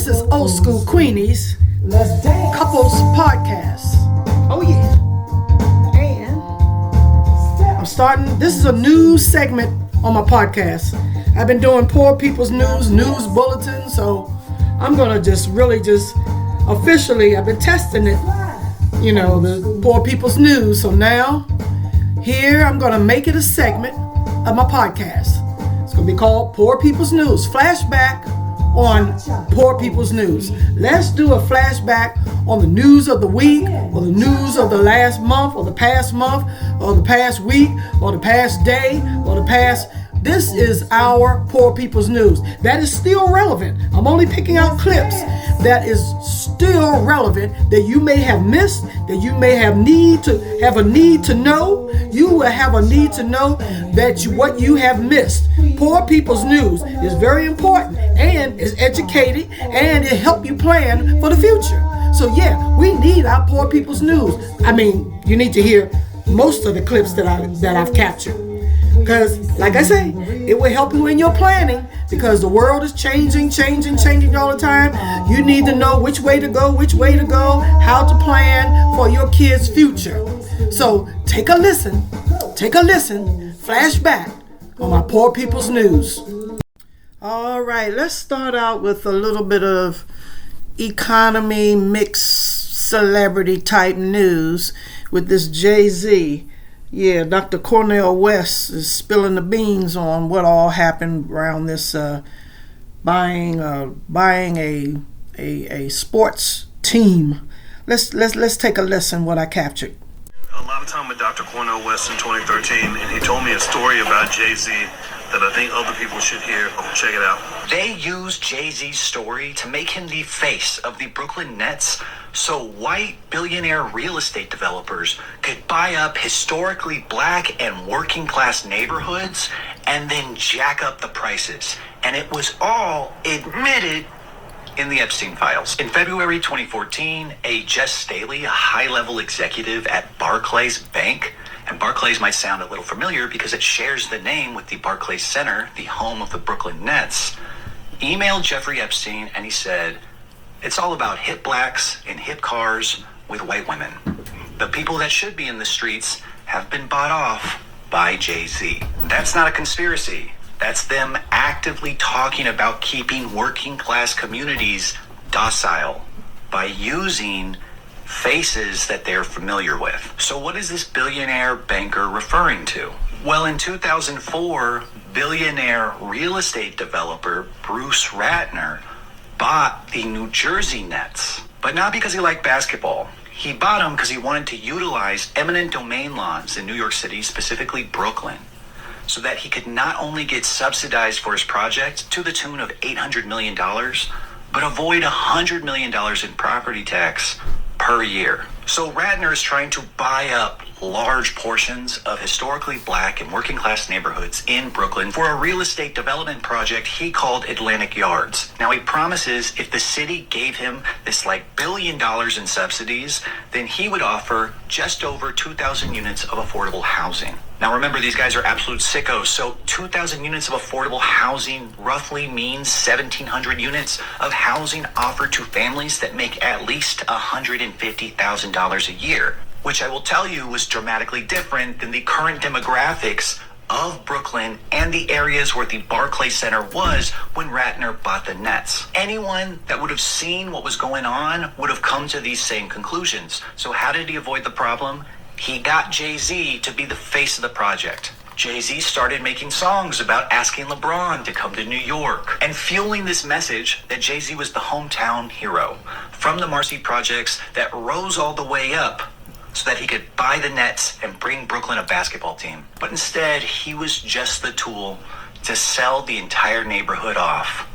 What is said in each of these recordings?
This is Old School Queenies Couples Podcast. Oh yeah. And I'm starting, this is a new segment on my podcast. I've been doing poor people's news bulletin, so I'm gonna just officially, I've been testing it, the poor people's news. So now, here I'm gonna make it a segment of my podcast. It's gonna be called Poor People's News. Flashback on Poor People's News. Let's do a flashback on the news of the week, or the news of the last month, or the past month, or the past week, or the past day, or the past. This is our Poor People's News. That is still relevant. I'm only picking out clips that is still relevant, that you may have missed, that you may have a need to know. You will have a need to know what you have missed. Poor People's News is very important, and is educated, and it help you plan for the future. So yeah, we need our Poor People's News. I mean, you need to hear most of the clips that I've captured. Because, like I say, it will help you in your planning, because the world is changing all the time. You need to know which way to go, how to plan for your kids' future. So take a listen, flashback on my Poor People's News. All right, let's start out with a little bit of economy mixed celebrity type news with this Jay-Z. Yeah, Dr. Cornel West is spilling the beans on what all happened around this buying a sports team. Let's take a listen what I captured. A lot of time with Dr. Cornel West in 2013, and he told me a story about Jay-Z that I think other people should hear. Check it out. They used Jay-Z's story to make him the face of the Brooklyn Nets, so white billionaire real estate developers could buy up historically black and working class neighborhoods and then jack up the prices. And it was all admitted in the Epstein files. In February 2014, Jess Staley, a high-level executive at Barclays Bank, and Barclays might sound a little familiar because it shares the name with the Barclays Center, the home of the Brooklyn Nets, emailed Jeffrey Epstein, and he said, "It's all about hip blacks in hip cars with white women. The people that should be in the streets have been bought off by Jay-Z." That's not a conspiracy. That's them actively talking about keeping working class communities docile by using faces that they're familiar with. So what is this billionaire banker referring to? Well, in 2004, billionaire real estate developer Bruce Ratner bought the New Jersey Nets, but not because he liked basketball. He bought them because he wanted to utilize eminent domain laws in New York City, specifically Brooklyn, so that he could not only get subsidized for his project to the tune of $800 million, but avoid $100 million in property tax per year. So Ratner is trying to buy up large portions of historically black and working class neighborhoods in Brooklyn for a real estate development project he called Atlantic Yards. Now he promises if the city gave him this $1 billion in subsidies, then he would offer just over 2,000 units of affordable housing. Now remember, these guys are absolute sickos, so 2,000 units of affordable housing roughly means 1,700 units of housing offered to families that make at least $150,000 a year, which I will tell you was dramatically different than the current demographics of Brooklyn and the areas where the Barclays Center was when Ratner bought the Nets. Anyone that would have seen what was going on would have come to these same conclusions. So how did he avoid the problem? He got Jay-Z to be the face of the project. Jay-Z started making songs about asking LeBron to come to New York and fueling this message that Jay-Z was the hometown hero from the Marcy projects that rose all the way up so that he could buy the Nets and bring Brooklyn a basketball team. But instead, he was just the tool to sell the entire neighborhood off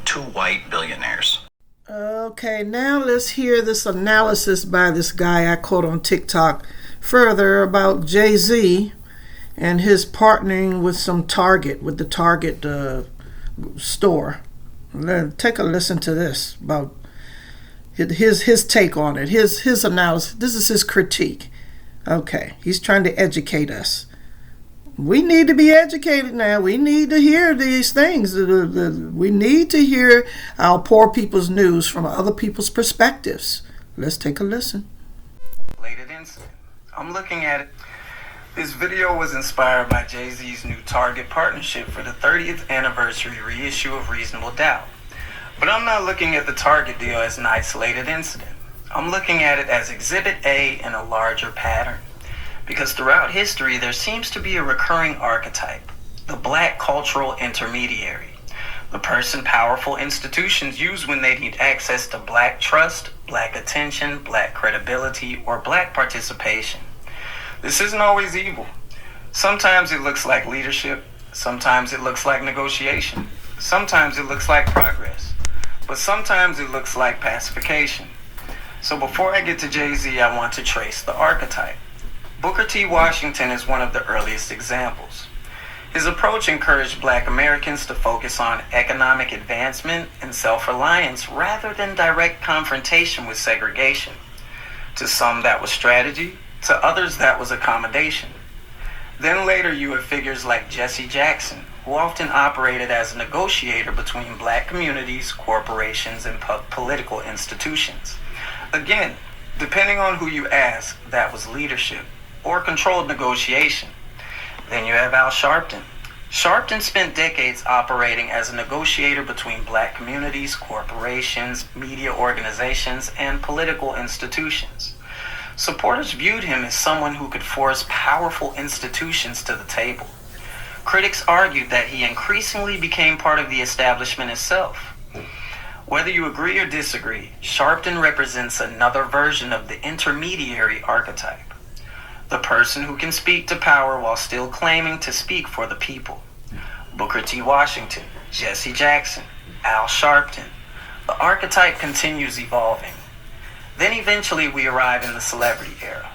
to white billionaires. Okay, now let's hear this analysis by this guy I caught on TikTok further about Jay-Z and his partnering with the Target store. Take a listen to this about his take on it, his analysis. This is his critique. Okay, he's trying to educate us. We need to be educated now. We need to hear these things. We need to hear our poor people's news from other people's perspectives. Let's take a listen. Related incident. I'm looking at it. This video was inspired by Jay-Z's new Target partnership for the 30th anniversary reissue of Reasonable Doubt. But I'm not looking at the Target deal as an isolated incident. I'm looking at it as Exhibit A in a larger pattern. Because throughout history, there seems to be a recurring archetype, the black cultural intermediary, the person powerful institutions use when they need access to black trust, black attention, black credibility, or black participation. This isn't always evil. Sometimes it looks like leadership, sometimes it looks like negotiation, sometimes it looks like progress, but sometimes it looks like pacification. So before I get to Jay-Z, I want to trace the archetype. Booker T. Washington is one of the earliest examples. His approach encouraged Black Americans to focus on economic advancement and self-reliance rather than direct confrontation with segregation. To some that was strategy, to others that was accommodation. Then later you have figures like Jesse Jackson, who often operated as a negotiator between black communities, corporations, and political institutions. Again, depending on who you ask, that was leadership or controlled negotiation. Then you have Al Sharpton. Sharpton spent decades operating as a negotiator between black communities, corporations, media organizations, and political institutions. Supporters viewed him as someone who could force powerful institutions to the table. Critics argued that he increasingly became part of the establishment itself. Whether you agree or disagree, Sharpton represents another version of the intermediary archetype. The person who can speak to power while still claiming to speak for the people. Booker T. Washington, Jesse Jackson, Al Sharpton. The archetype continues evolving. Then eventually we arrive in the celebrity era.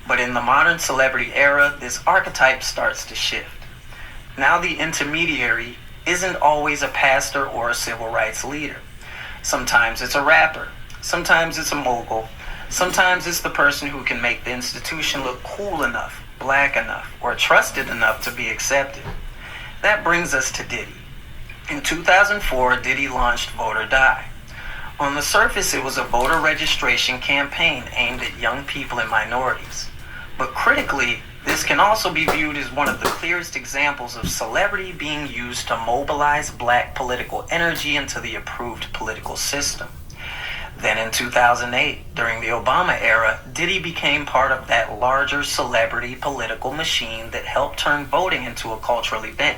But in the modern celebrity era, this archetype starts to shift. Now the intermediary isn't always a pastor or a civil rights leader. Sometimes it's a rapper. Sometimes it's a mogul. Sometimes it's the person who can make the institution look cool enough, black enough, or trusted enough to be accepted. That brings us to Diddy. In 2004, Diddy launched Vote or Die. On the surface, it was a voter registration campaign aimed at young people and minorities. But critically, this can also be viewed as one of the clearest examples of celebrity being used to mobilize black political energy into the approved political system. Then in 2008, during the Obama era, Diddy became part of that larger celebrity political machine that helped turn voting into a cultural event.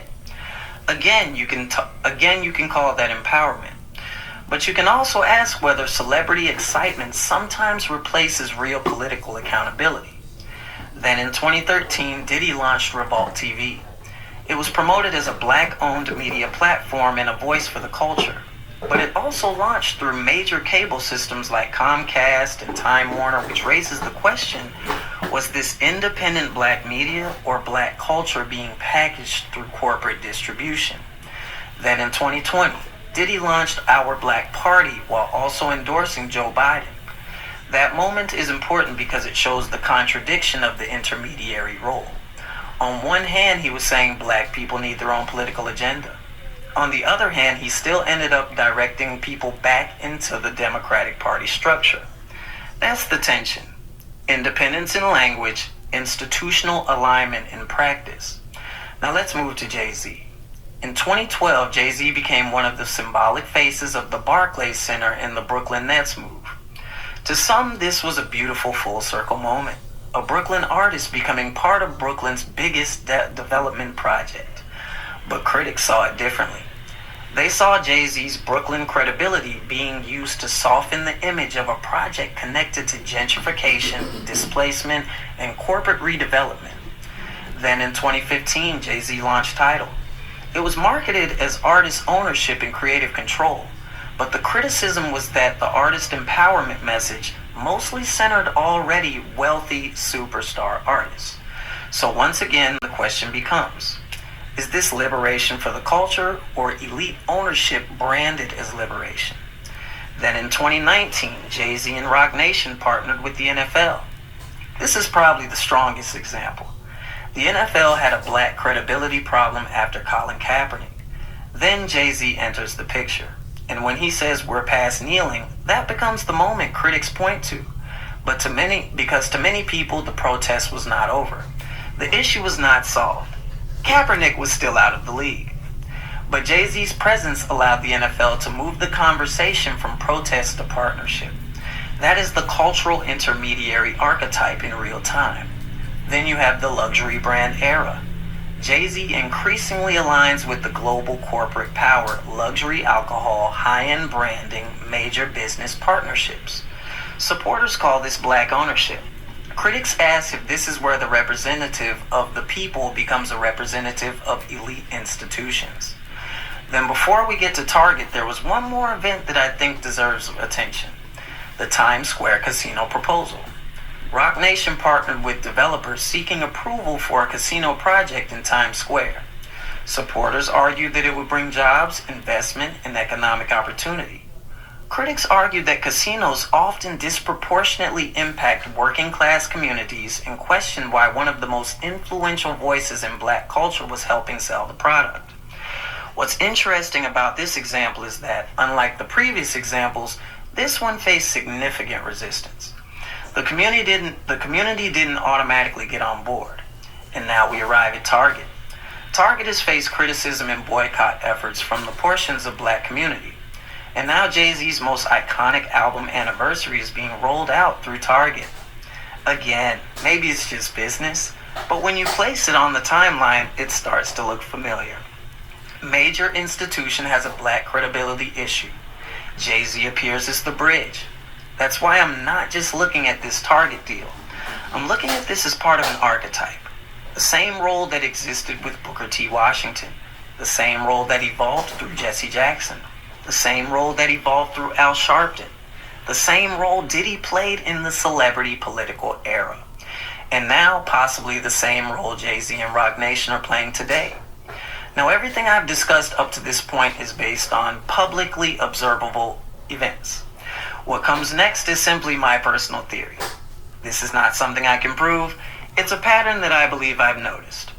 Again, you can call that empowerment. But you can also ask whether celebrity excitement sometimes replaces real political accountability. Then in 2013, Diddy launched Revolt TV. It was promoted as a black-owned media platform and a voice for the culture. But it also launched through major cable systems like Comcast and Time Warner, which raises the question, was this independent black media or black culture being packaged through corporate distribution? Then in 2020, Diddy launched Our Black Party while also endorsing Joe Biden. That moment is important because it shows the contradiction of the intermediary role. On one hand, he was saying black people need their own political agenda. On the other hand, he still ended up directing people back into the Democratic Party structure. That's the tension. Independence in language, institutional alignment in practice. Now let's move to Jay-Z. In 2012, Jay-Z became one of the symbolic faces of the Barclays Center in the Brooklyn Nets move. To some, this was a beautiful full circle moment. A Brooklyn artist becoming part of Brooklyn's biggest development project. But critics saw it differently. They saw Jay-Z's Brooklyn credibility being used to soften the image of a project connected to gentrification, displacement, and corporate redevelopment. Then in 2015, Jay-Z launched Tidal. It was marketed as artist ownership and creative control, but the criticism was that the artist empowerment message mostly centered already wealthy superstar artists. So once again, the question becomes, is this liberation for the culture or elite ownership branded as liberation? Then in 2019, Jay-Z and Roc Nation partnered with the NFL. This is probably the strongest example. The The NFL had a black credibility problem after Colin Kaepernick. Then Jay-Z enters the picture. And when he says we're past kneeling, that becomes the moment critics point to. But because to many people, the protest was not over. The issue was not solved. Kaepernick was still out of the league. But Jay-Z's presence allowed the NFL to move the conversation from protest to partnership. That is the cultural intermediary archetype in real time. Then you have the luxury brand era. Jay-Z increasingly aligns with the global corporate power, luxury alcohol, high-end branding, major business partnerships. Supporters call this black ownership. Critics ask if this is where the representative of the people becomes a representative of elite institutions. Then before we get to Target, there was one more event that I think deserves attention. The Times Square casino proposal. Roc Nation partnered with developers seeking approval for a casino project in Times Square. Supporters argued that it would bring jobs, investment, and economic opportunity. Critics argued that casinos often disproportionately impact working-class communities and questioned why one of the most influential voices in black culture was helping sell the product. What's interesting about this example is that, unlike the previous examples, this one faced significant resistance. The community didn't automatically get on board. And now we arrive at Target. Target has faced criticism and boycott efforts from the portions of black community. And now Jay-Z's most iconic album Anniversary is being rolled out through Target. Again, maybe it's just business, but when you place it on the timeline, it starts to look familiar. Major institution has a black credibility issue. Jay-Z appears as the bridge. That's why I'm not just looking at this Target deal. I'm looking at this as part of an archetype. The same role that existed with Booker T. Washington. The same role that evolved through Jesse Jackson. The same role that evolved through Al Sharpton. The same role Diddy played in the celebrity political era. And now possibly the same role Jay-Z and Roc Nation are playing today. Now everything I've discussed up to this point is based on publicly observable events. What comes next is simply my personal theory. This is not something I can prove. It's a pattern that I believe I've noticed.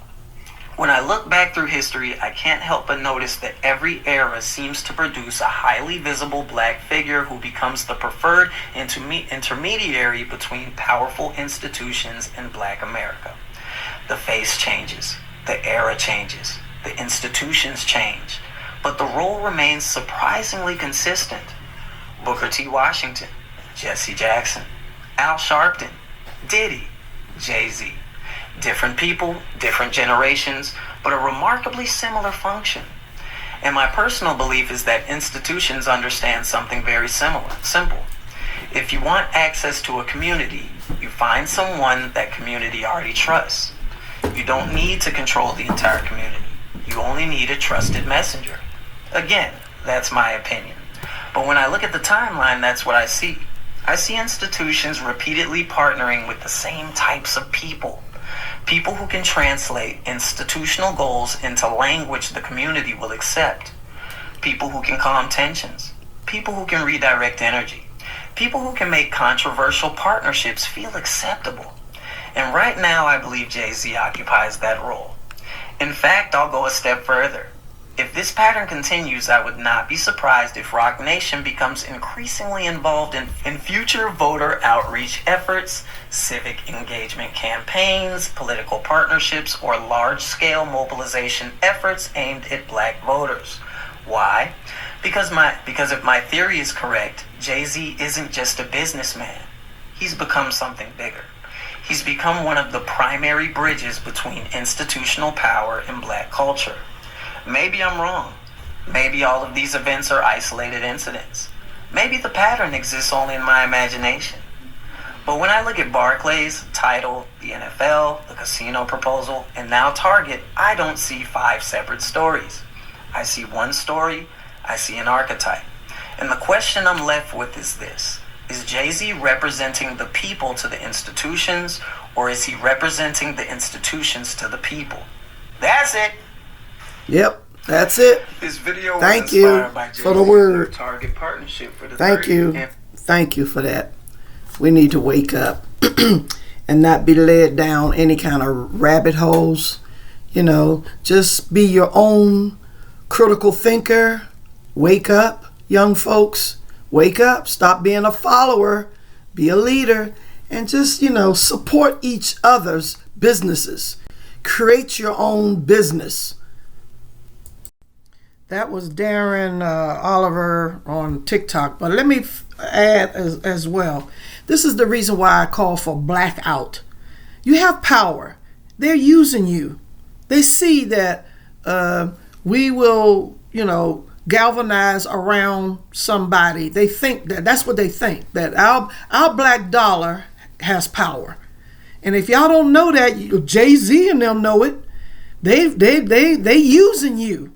When I look back through history, I can't help but notice that every era seems to produce a highly visible black figure who becomes the preferred intermediary between powerful institutions and black America. The face changes, the era changes, the institutions change, but the role remains surprisingly consistent. Booker T. Washington, Jesse Jackson, Al Sharpton, Diddy, Jay-Z. Different people, different generations, but a remarkably similar function. And my personal belief is that institutions understand something very simple. If you want access to a community, you find someone that community already trusts. You don't need to control the entire community. You only need a trusted messenger. Again, that's my opinion. But when I look at the timeline, that's what I see. I see institutions repeatedly partnering with the same types of people. People who can translate institutional goals into language the community will accept. People who can calm tensions. People who can redirect energy. People who can make controversial partnerships feel acceptable. And right now, I believe Jay-Z occupies that role. In fact, I'll go a step further. If this pattern continues, I would not be surprised if Roc Nation becomes increasingly involved in future voter outreach efforts, civic engagement campaigns, political partnerships, or large-scale mobilization efforts aimed at black voters. Why? Because if my theory is correct, Jay-Z isn't just a businessman. He's become something bigger. He's become one of the primary bridges between institutional power and black culture. Maybe I'm wrong. Maybe all of these events are isolated incidents. Maybe the pattern exists only in my imagination. But when I look at Barclays, Tidal, the NFL, the casino proposal, and now Target, I don't see 5 separate stories. I see one story, I see an archetype. And the question I'm left with is this. Is Jay-Z representing the people to the institutions, or is he representing the institutions to the people? That's it. Yep, that's it. This video was Thank you inspired by for the word. Target partnership for the Thank you. Thank you for that. We need to wake up. And and not be led down any kind of rabbit holes. Just be your own critical thinker. Wake up, young folks. Wake up. Stop being a follower. Be a leader. And just, support each other's businesses. Create your own business. That was Darren Oliver on TikTok. But let me add as well. This is the reason why I call for blackout. You have power. They're using you. They see that we will, galvanize around somebody. They think that's what they think, that our black dollar has power. And if y'all don't know that, Jay-Z and them know it. They using you.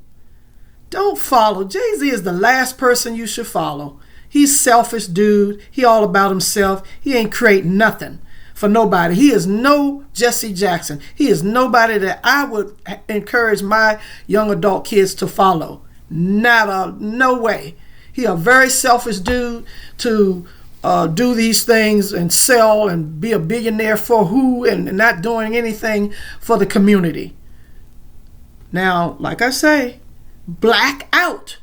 Don't follow. Jay-Z is the last person you should follow. He's selfish dude. He all about himself. He ain't create nothing for nobody. He is no Jesse Jackson. He is nobody that I would encourage my young adult kids to follow. No way. He a very selfish dude to do these things and sell and be a billionaire for who, and not doing anything for the community. Now, like I say, black out.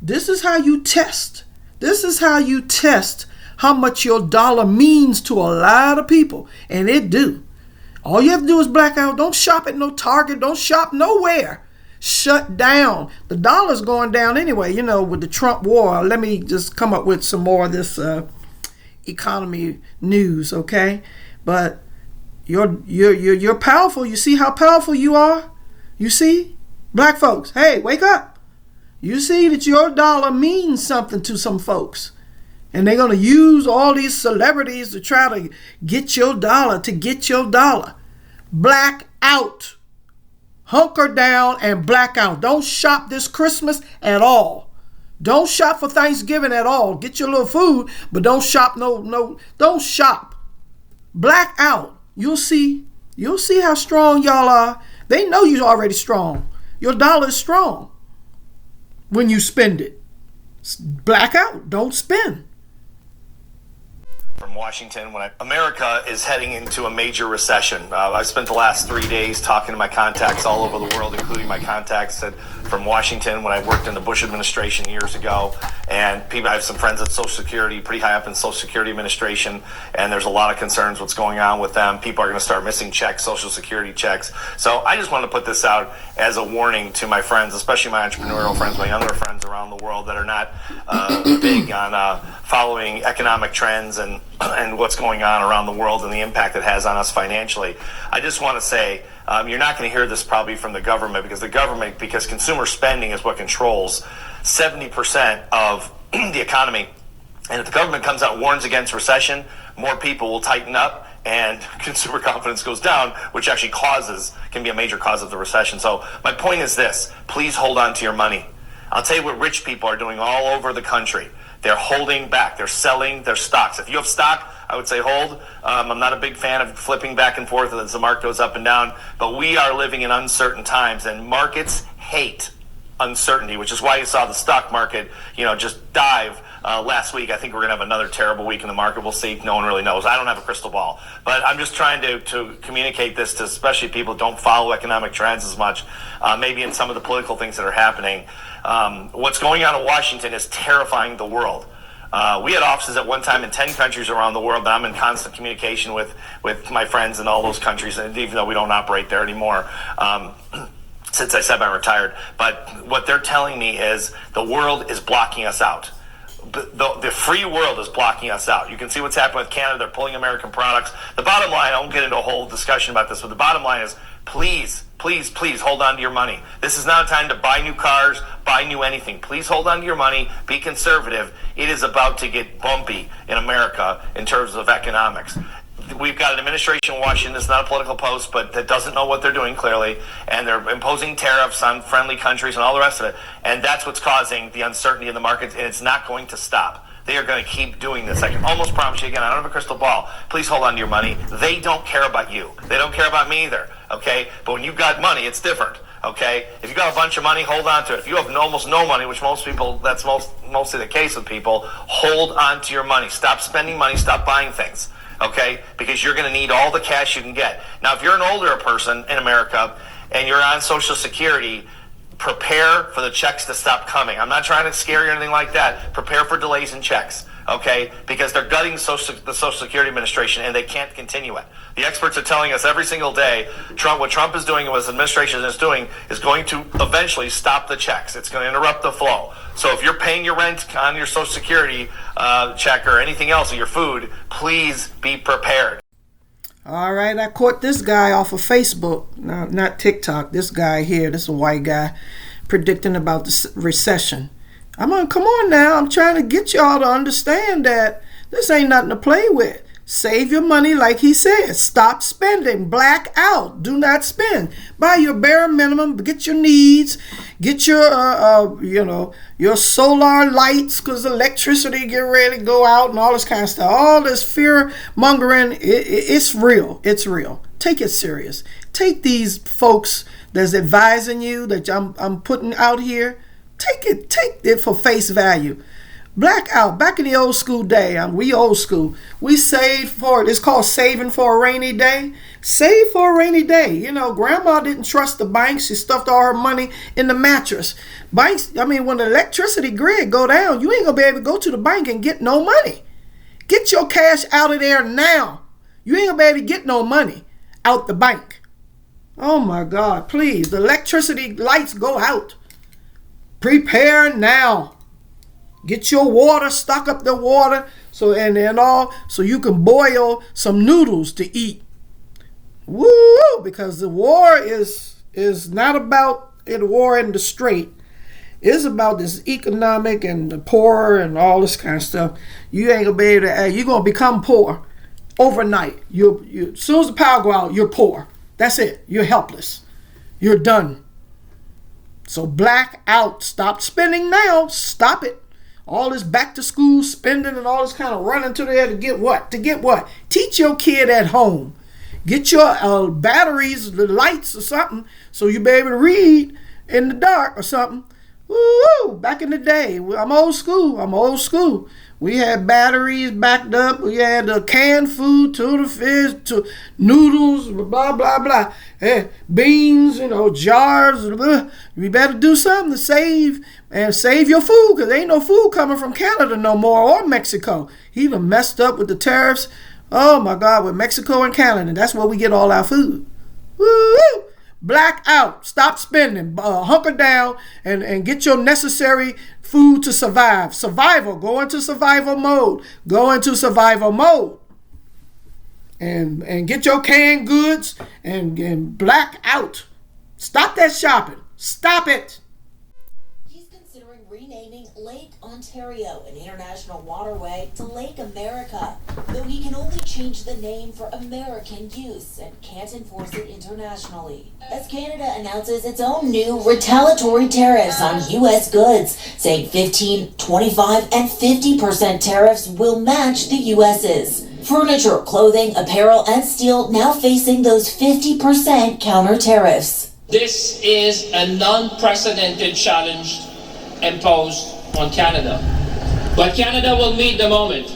This is how you test. This is how you test how much your dollar means to a lot of people. And it do. All you have to do is black out. Don't shop at no Target. Don't shop nowhere. Shut down. The dollar's going down anyway, with the Trump war. Let me just come up with some more of this economy news, okay? But you're powerful. You see how powerful you are? You see? Black folks, hey, wake up. You see that your dollar means something to some folks. And they're going to use all these celebrities to try to get your dollar, Black out. Hunker down and black out. Don't shop this Christmas at all. Don't shop for Thanksgiving at all. Get your little food, but don't shop. Don't shop. Black out. You'll see how strong y'all are. They know you're already strong. Your dollar is strong when you spend it. Black out. Don't spend. From Washington, America is heading into a major recession. I've spent the last 3 days talking to my contacts all over the world, including my contacts from Washington when I worked in the Bush administration years ago. And I have some friends at Social Security, pretty high up in Social Security administration, and there's a lot of concerns what's going on with them. People are going to start missing checks, Social Security checks. So I just want to put this out as a warning to my friends, especially my entrepreneurial friends, my younger friends around the world that are not big on following economic trends and what's going on around the world and the impact it has on us financially. I just want to say, you're not going to hear this probably from the government, because consumer spending is what controls 70% of the economy. And if the government comes out and warns against recession, more people will tighten up and consumer confidence goes down, which actually can be a major cause of the recession. So my point is this: please hold on to your money. I'll tell you what rich people are doing all over the country. They're holding back. They're selling their stocks. If you have stock, I would say hold. I'm not a big fan of flipping back and forth as the market goes up and down, but we are living in uncertain times, and markets hate uncertainty, which is why you saw the stock market, just dive last week. I think we're going to have another terrible week in the market. We'll see. No one really knows. I don't have a crystal ball, but I'm just trying to communicate this to especially people who don't follow economic trends as much, maybe in some of the political things that are happening. What's going on in Washington is terrifying the world. We had offices at one time in 10 countries around the world, but I'm in constant communication with my friends in all those countries, and even though we don't operate there anymore, since I said I'm retired. But what they're telling me is the world is blocking us out. The free world is blocking us out. You can see what's happening with Canada. They're pulling American products. The bottom line, I won't get into a whole discussion about this, but the bottom line is please hold on to your money. This is not a time to buy new cars, buy new anything. Please hold on to your money. Be conservative. It is about to get bumpy in America in terms of economics. We've got an administration in Washington that's not a political post, but that doesn't know what they're doing clearly, and they're imposing tariffs on friendly countries and all the rest of it, and that's what's causing the uncertainty in the markets, and it's not going to stop. They are going to keep doing this. I can almost promise you again, I don't have a crystal ball. Please hold on to your money. They don't care about you. They don't care about me either, okay? But when you've got money, it's different, okay? If you got a bunch of money, hold on to it. If you have almost no money, which most people, that's mostly the case with people, hold on to your money. Stop spending money. Stop buying things. okay? Because you're going to need all the cash you can get. Now, if you're an older person in America and you're on Social Security, prepare for the checks to stop coming. I'm not trying to scare you or anything like that. Prepare for delays in checks, okay? Because they're gutting the Social Security Administration, and they can't continue it. The experts are telling us every single day, what Trump is doing and what his administration is doing is going to eventually stop the checks. It's going to interrupt the flow. So if you're paying your rent on your Social Security check or anything else, or your food, please be prepared. All right, I caught this guy off of Facebook, not TikTok. This guy here, this is a white guy, predicting about the recession. Come on now. I'm trying to get y'all to understand that this ain't nothing to play with. Save your money like he said. Stop spending. Black out. Do not spend. Buy your bare minimum. Get your needs. Get your, your solar lights because electricity get ready to go out and all this kind of stuff. All this fear mongering, it's real. It's real. Take it serious. Take these folks that's advising you that I'm putting out here. Take it for face value. Black out. Back in the old school day, we old school. We saved for it. It's called saving for a rainy day. Save for a rainy day. You know, grandma didn't trust the banks. She stuffed all her money in the mattress. Banks, when the electricity grid go down, you ain't going to be able to go to the bank and get no money. Get your cash out of there now. You ain't going to be able to get no money out the bank. Oh my God, please. The electricity lights go out. Prepare now. Get your water, stock up the water, so you can boil some noodles to eat. Woo! Because the war is not about the war in the strait. It's about this economic and the poor and all this kind of stuff. You ain't gonna be able to. You're gonna become poor overnight. You as soon as the power go out, you're poor. That's it. You're helpless. You're done. So black out. Stop spending now. Stop it. All this back to school spending and all this kind of running to there to get what? To get what? Teach your kid at home. Get your batteries, the lights or something, so you be able to read in the dark or something. Woo! Back in the day, I'm old school. We had batteries backed up. We had the canned food, tuna fish, to noodles, blah, blah, blah. Hey, beans, jars. Blah. We better do something to save your food, because ain't no food coming from Canada no more, or Mexico. He even messed up with the tariffs. Oh, my God, with Mexico and Canada. That's where we get all our food. Woo! Black out. Stop spending. Hunker down and get your necessary food to survive. Survival. Go into survival mode. And get your canned goods and black out. Stop that shopping. Stop it. He's considering renaming Lake Ontario, an international waterway, to Lake America, though he can only change the name for American use and can't enforce it internationally. As Canada announces its own new retaliatory tariffs on U.S. goods, saying 15, 25, and 50% tariffs will match the U.S.'s. Furniture, clothing, apparel, and steel now facing those 50% counter tariffs. This is a non-precedented challenge imposed on Canada. But Canada will meet the moment.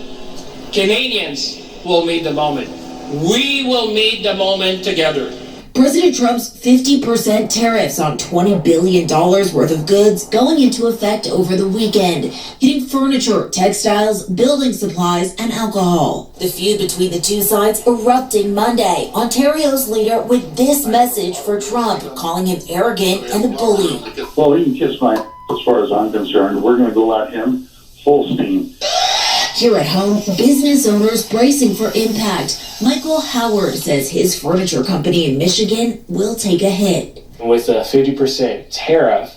Canadians will meet the moment. We will meet the moment together. President Trump's 50% tariffs on $20 billion worth of goods going into effect over the weekend, hitting furniture, textiles, building supplies, and alcohol. The feud between the two sides erupting Monday. Ontario's leader with this message for Trump, calling him arrogant and a bully. Well, he can kiss my ass as far as I'm concerned. We're going to go at him full steam. Here at home, business owners bracing for impact. Michael Howard says his furniture company in Michigan will take a hit. With a 50% tariff,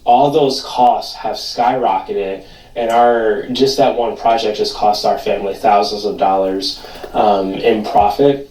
all those costs have skyrocketed, and just that one project just cost our family thousands of dollars in profit,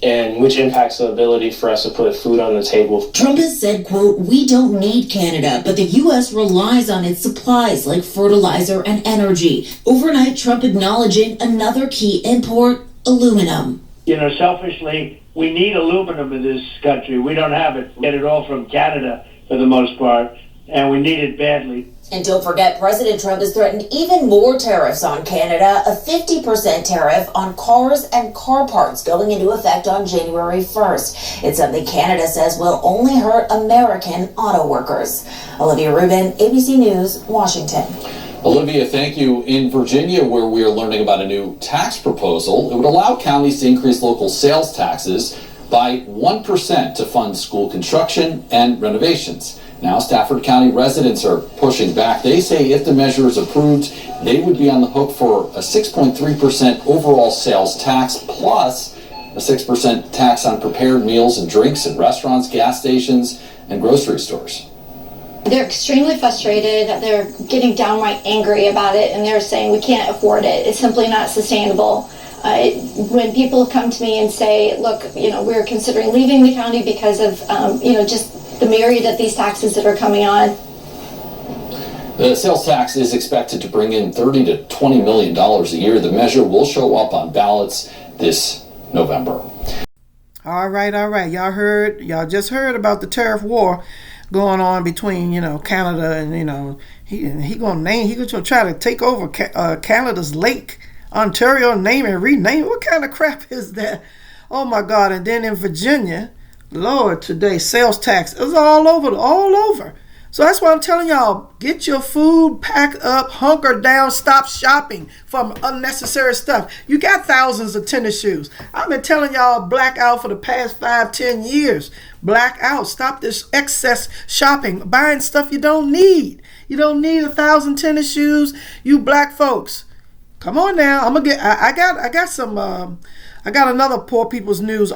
and which impacts the ability for us to put food on the table. Trump has said, quote, "We don't need Canada, but the U.S. relies on its supplies like fertilizer and energy." Overnight, Trump acknowledging another key import, aluminum. Selfishly, we need aluminum in this country. We don't have it. We get it all from Canada for the most part. and we need it badly. And don't forget, President Trump has threatened even more tariffs on Canada, a 50% tariff on cars and car parts going into effect on January 1st. It's something Canada says will only hurt American auto workers. Olivia Rubin, ABC News, Washington. Olivia, thank you. In Virginia, where we are learning about a new tax proposal, it would allow counties to increase local sales taxes by 1% to fund school construction and renovations. Now, Stafford County residents are pushing back. They say if the measure is approved, they would be on the hook for a 6.3% overall sales tax, plus a 6% tax on prepared meals and drinks in restaurants, gas stations, and grocery stores. They're extremely frustrated. They're getting downright angry about it, and they're saying we can't afford it. It's simply not sustainable. When people come to me and say, look, we're considering leaving the county because of, just the myriad of these taxes that are coming on. The sales tax is expected to bring in $30 to $20 million a year. The measure will show up on ballots this November. All right. Y'all just heard about the tariff war going on between, Canada and, he gonna try to take over Canada's lake, Ontario, name and rename. What kind of crap is that? Oh my God. And then in Virginia, Lord, today, sales tax is all over. So that's why I'm telling y'all, get your food, pack up, hunker down, stop shopping for unnecessary stuff. You got thousands of tennis shoes. I've been telling y'all, black out for the past 5-10 years. Black out. Stop this excess shopping, buying stuff you don't need. You don't need 1,000 tennis shoes, you black folks. Come on now. I got another Poor People's News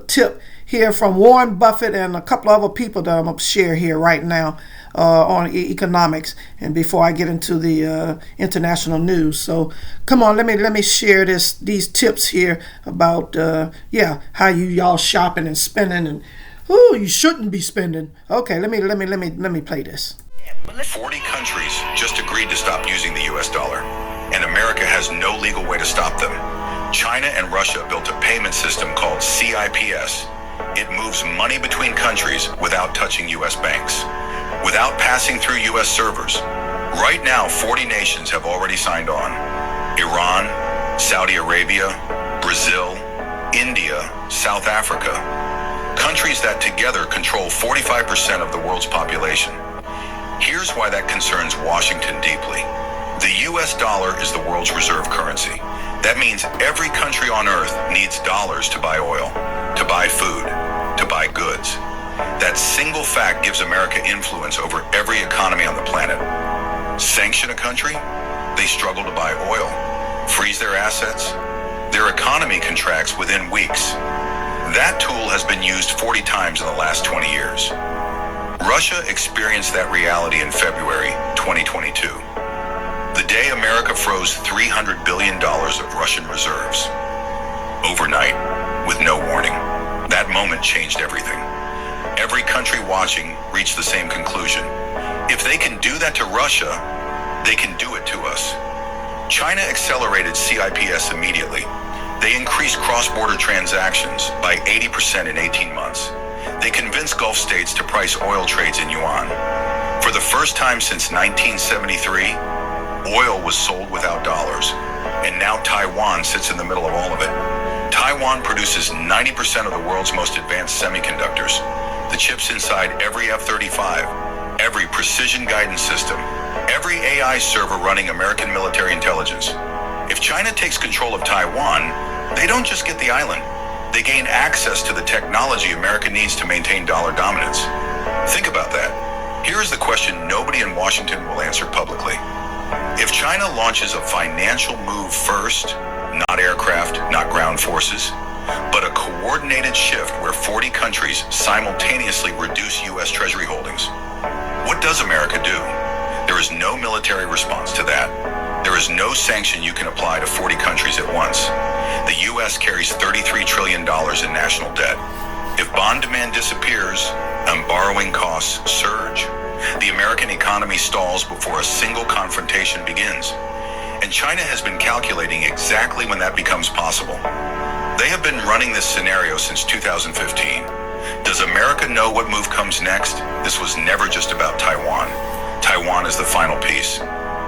tip here from Warren Buffett and a couple of other people that I'm going to share here right now on economics, and before I get into the international news. So come on, let me share these tips here about how y'all shopping and spending, and you shouldn't be spending. Okay, let me play this. 40 countries just agreed to stop using the US dollar, and America has no legal way to stop them. China and Russia built a payment system called CIPS. It moves money between countries without touching US banks, without passing through US servers. Right now, 40 nations have already signed on. Iran, Saudi Arabia, Brazil, India, South Africa. Countries that together control 45% of the world's population. Here's why that concerns Washington deeply. The US dollar is the world's reserve currency. That means every country on earth needs dollars to buy oil, to buy food, to buy goods. That single fact gives America influence over every economy on the planet. Sanction a country, they struggle to buy oil. Freeze their assets, their economy contracts within weeks. That tool has been used 40 times in the last 20 years. Russia experienced that reality in February 2022. The day America froze $300 billion of Russian reserves. Overnight, with no warning. That moment changed everything. Every country watching reached the same conclusion. If they can do that to Russia, they can do it to us. China accelerated CIPS immediately. They increased cross-border transactions by 80% in 18 months. They convinced Gulf states to price oil trades in yuan. For the first time since 1973, oil was sold without dollars, and now Taiwan sits in the middle of all of it. Taiwan produces 90% of the world's most advanced semiconductors, the chips inside every F-35, every precision guidance system, every AI server running American military intelligence. If China takes control of Taiwan, they don't just get the island. They gain access to the technology America needs to maintain dollar dominance. Think about that. Here is the question nobody in Washington will answer publicly. If China launches a financial move first, not aircraft, not ground forces, but a coordinated shift where 40 countries simultaneously reduce U.S. Treasury holdings, what does America do? There is no military response to that. There is no sanction you can apply to 40 countries at once. The U.S. carries $33 trillion in national debt. If bond demand disappears and borrowing costs surge, the American economy stalls before a single confrontation begins. And China has been calculating exactly when that becomes possible. They have been running this scenario since 2015. Does America know what move comes next? This was never just about Taiwan. Taiwan is the final piece.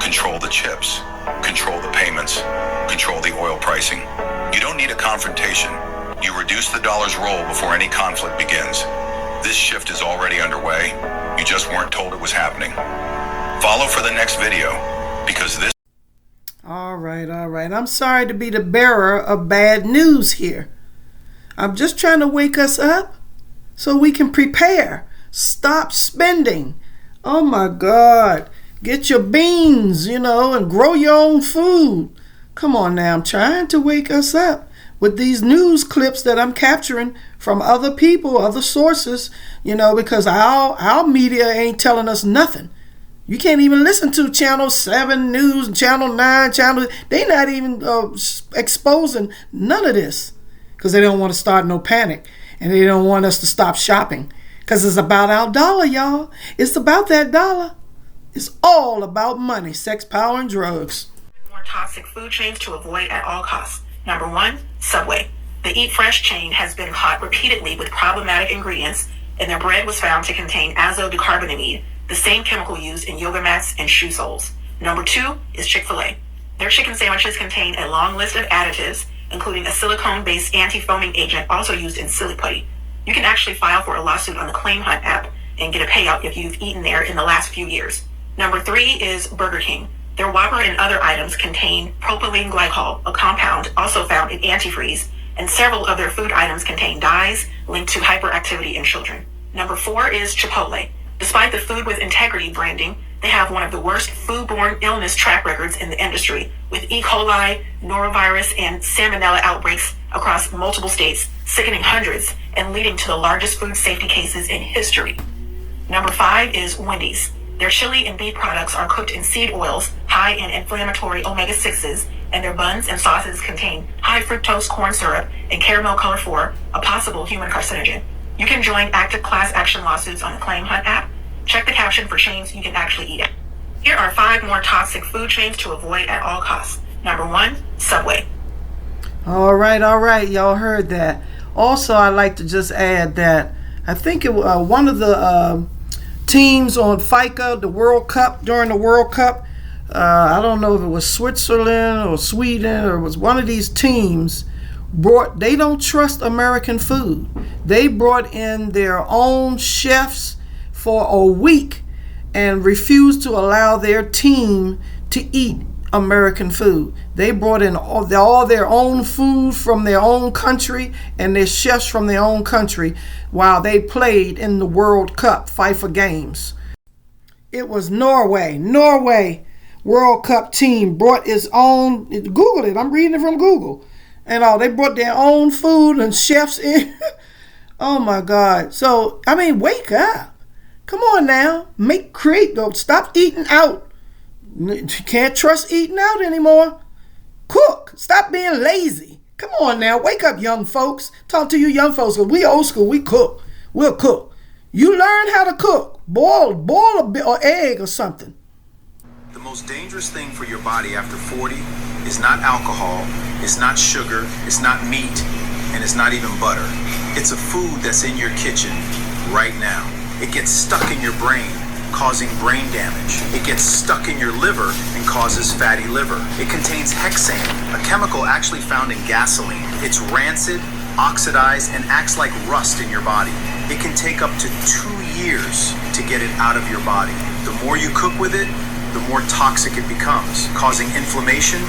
Control the chips, control the payments, control the oil pricing. You don't need a confrontation. You reduce the dollar's role before any conflict begins. This shift is already underway. You just weren't told it was happening. Follow for the next video, because this... All right. I'm sorry to be the bearer of bad news here. I'm just trying to wake us up so we can prepare. Stop spending. Oh my God. Get your beans, and grow your own food. Come on now. I'm trying to wake us up with these news clips that I'm capturing from other people, other sources, because our media ain't telling us nothing. You can't even listen to Channel 7 News, Channel 9, they not even exposing none of this because they don't want to start no panic and they don't want us to stop shopping because it's about our dollar, y'all. It's about that dollar. It's all about money, sex, power, and drugs. More toxic food chains to avoid at all costs. Number 1, Subway. The Eat Fresh chain has been caught repeatedly with problematic ingredients, and their bread was found to contain azodicarbonamide, the same chemical used in yoga mats and shoe soles. Number 2 is Chick-fil-A. Their chicken sandwiches contain a long list of additives, including a silicone-based anti-foaming agent also used in silly putty. You can actually file for a lawsuit on the Claim Hunt app and get a payout if you've eaten there in the last few years. Number 3 is Burger King. Their Whopper and other items contain propylene glycol, a compound also found in antifreeze, and several of their food items contain dyes linked to hyperactivity in children. Number 4 is Chipotle. Despite the Food with Integrity branding, they have one of the worst foodborne illness track records in the industry, with E. coli, norovirus, and salmonella outbreaks across multiple states, sickening hundreds and leading to the largest food safety cases in history. Number 5 is Wendy's. Their chili and beef products are cooked in seed oils high in inflammatory omega-6s, and their buns and sauces contain high fructose corn syrup and caramel color 4, a possible human carcinogen. You can join active class action lawsuits on the Claim Hunt app. Check the caption for chains you can actually eat at. Here are 5 more toxic food chains to avoid at all costs. Number 1, Subway. All right. Y'all heard that. Also, I'd like to just add that I think one of the teams on FICA, the World Cup, during the World Cup, I don't know if it was Switzerland or Sweden or it was one of these teams, they don't trust American food. They brought in their own chefs for a week and refused to allow their team to eat American food. They brought in all their own food from their own country and their chefs from their own country while they played in the World Cup FIFA games. It was Norway. World Cup team brought its own, Google it, I'm reading it from Google. And they brought their own food and chefs in. Oh my God. So, wake up. Come on now. Stop eating out. You can't trust eating out anymore. Cook. Stop being lazy. Come on now. Wake up, young folks. Talk to you young folks. We old school. We cook. We'll cook. You learn how to cook. Boil a egg or something. The most dangerous thing for your body after 40 is not alcohol, it's not sugar, it's not meat, and it's not even butter. It's a food that's in your kitchen right now. It gets stuck in your brain, causing brain damage. It gets stuck in your liver and causes fatty liver. It contains hexane, a chemical actually found in gasoline. It's rancid, oxidized, and acts like rust in your body. It can take up to 2 years to get it out of your body. The more you cook with it, the more toxic it becomes, causing inflammation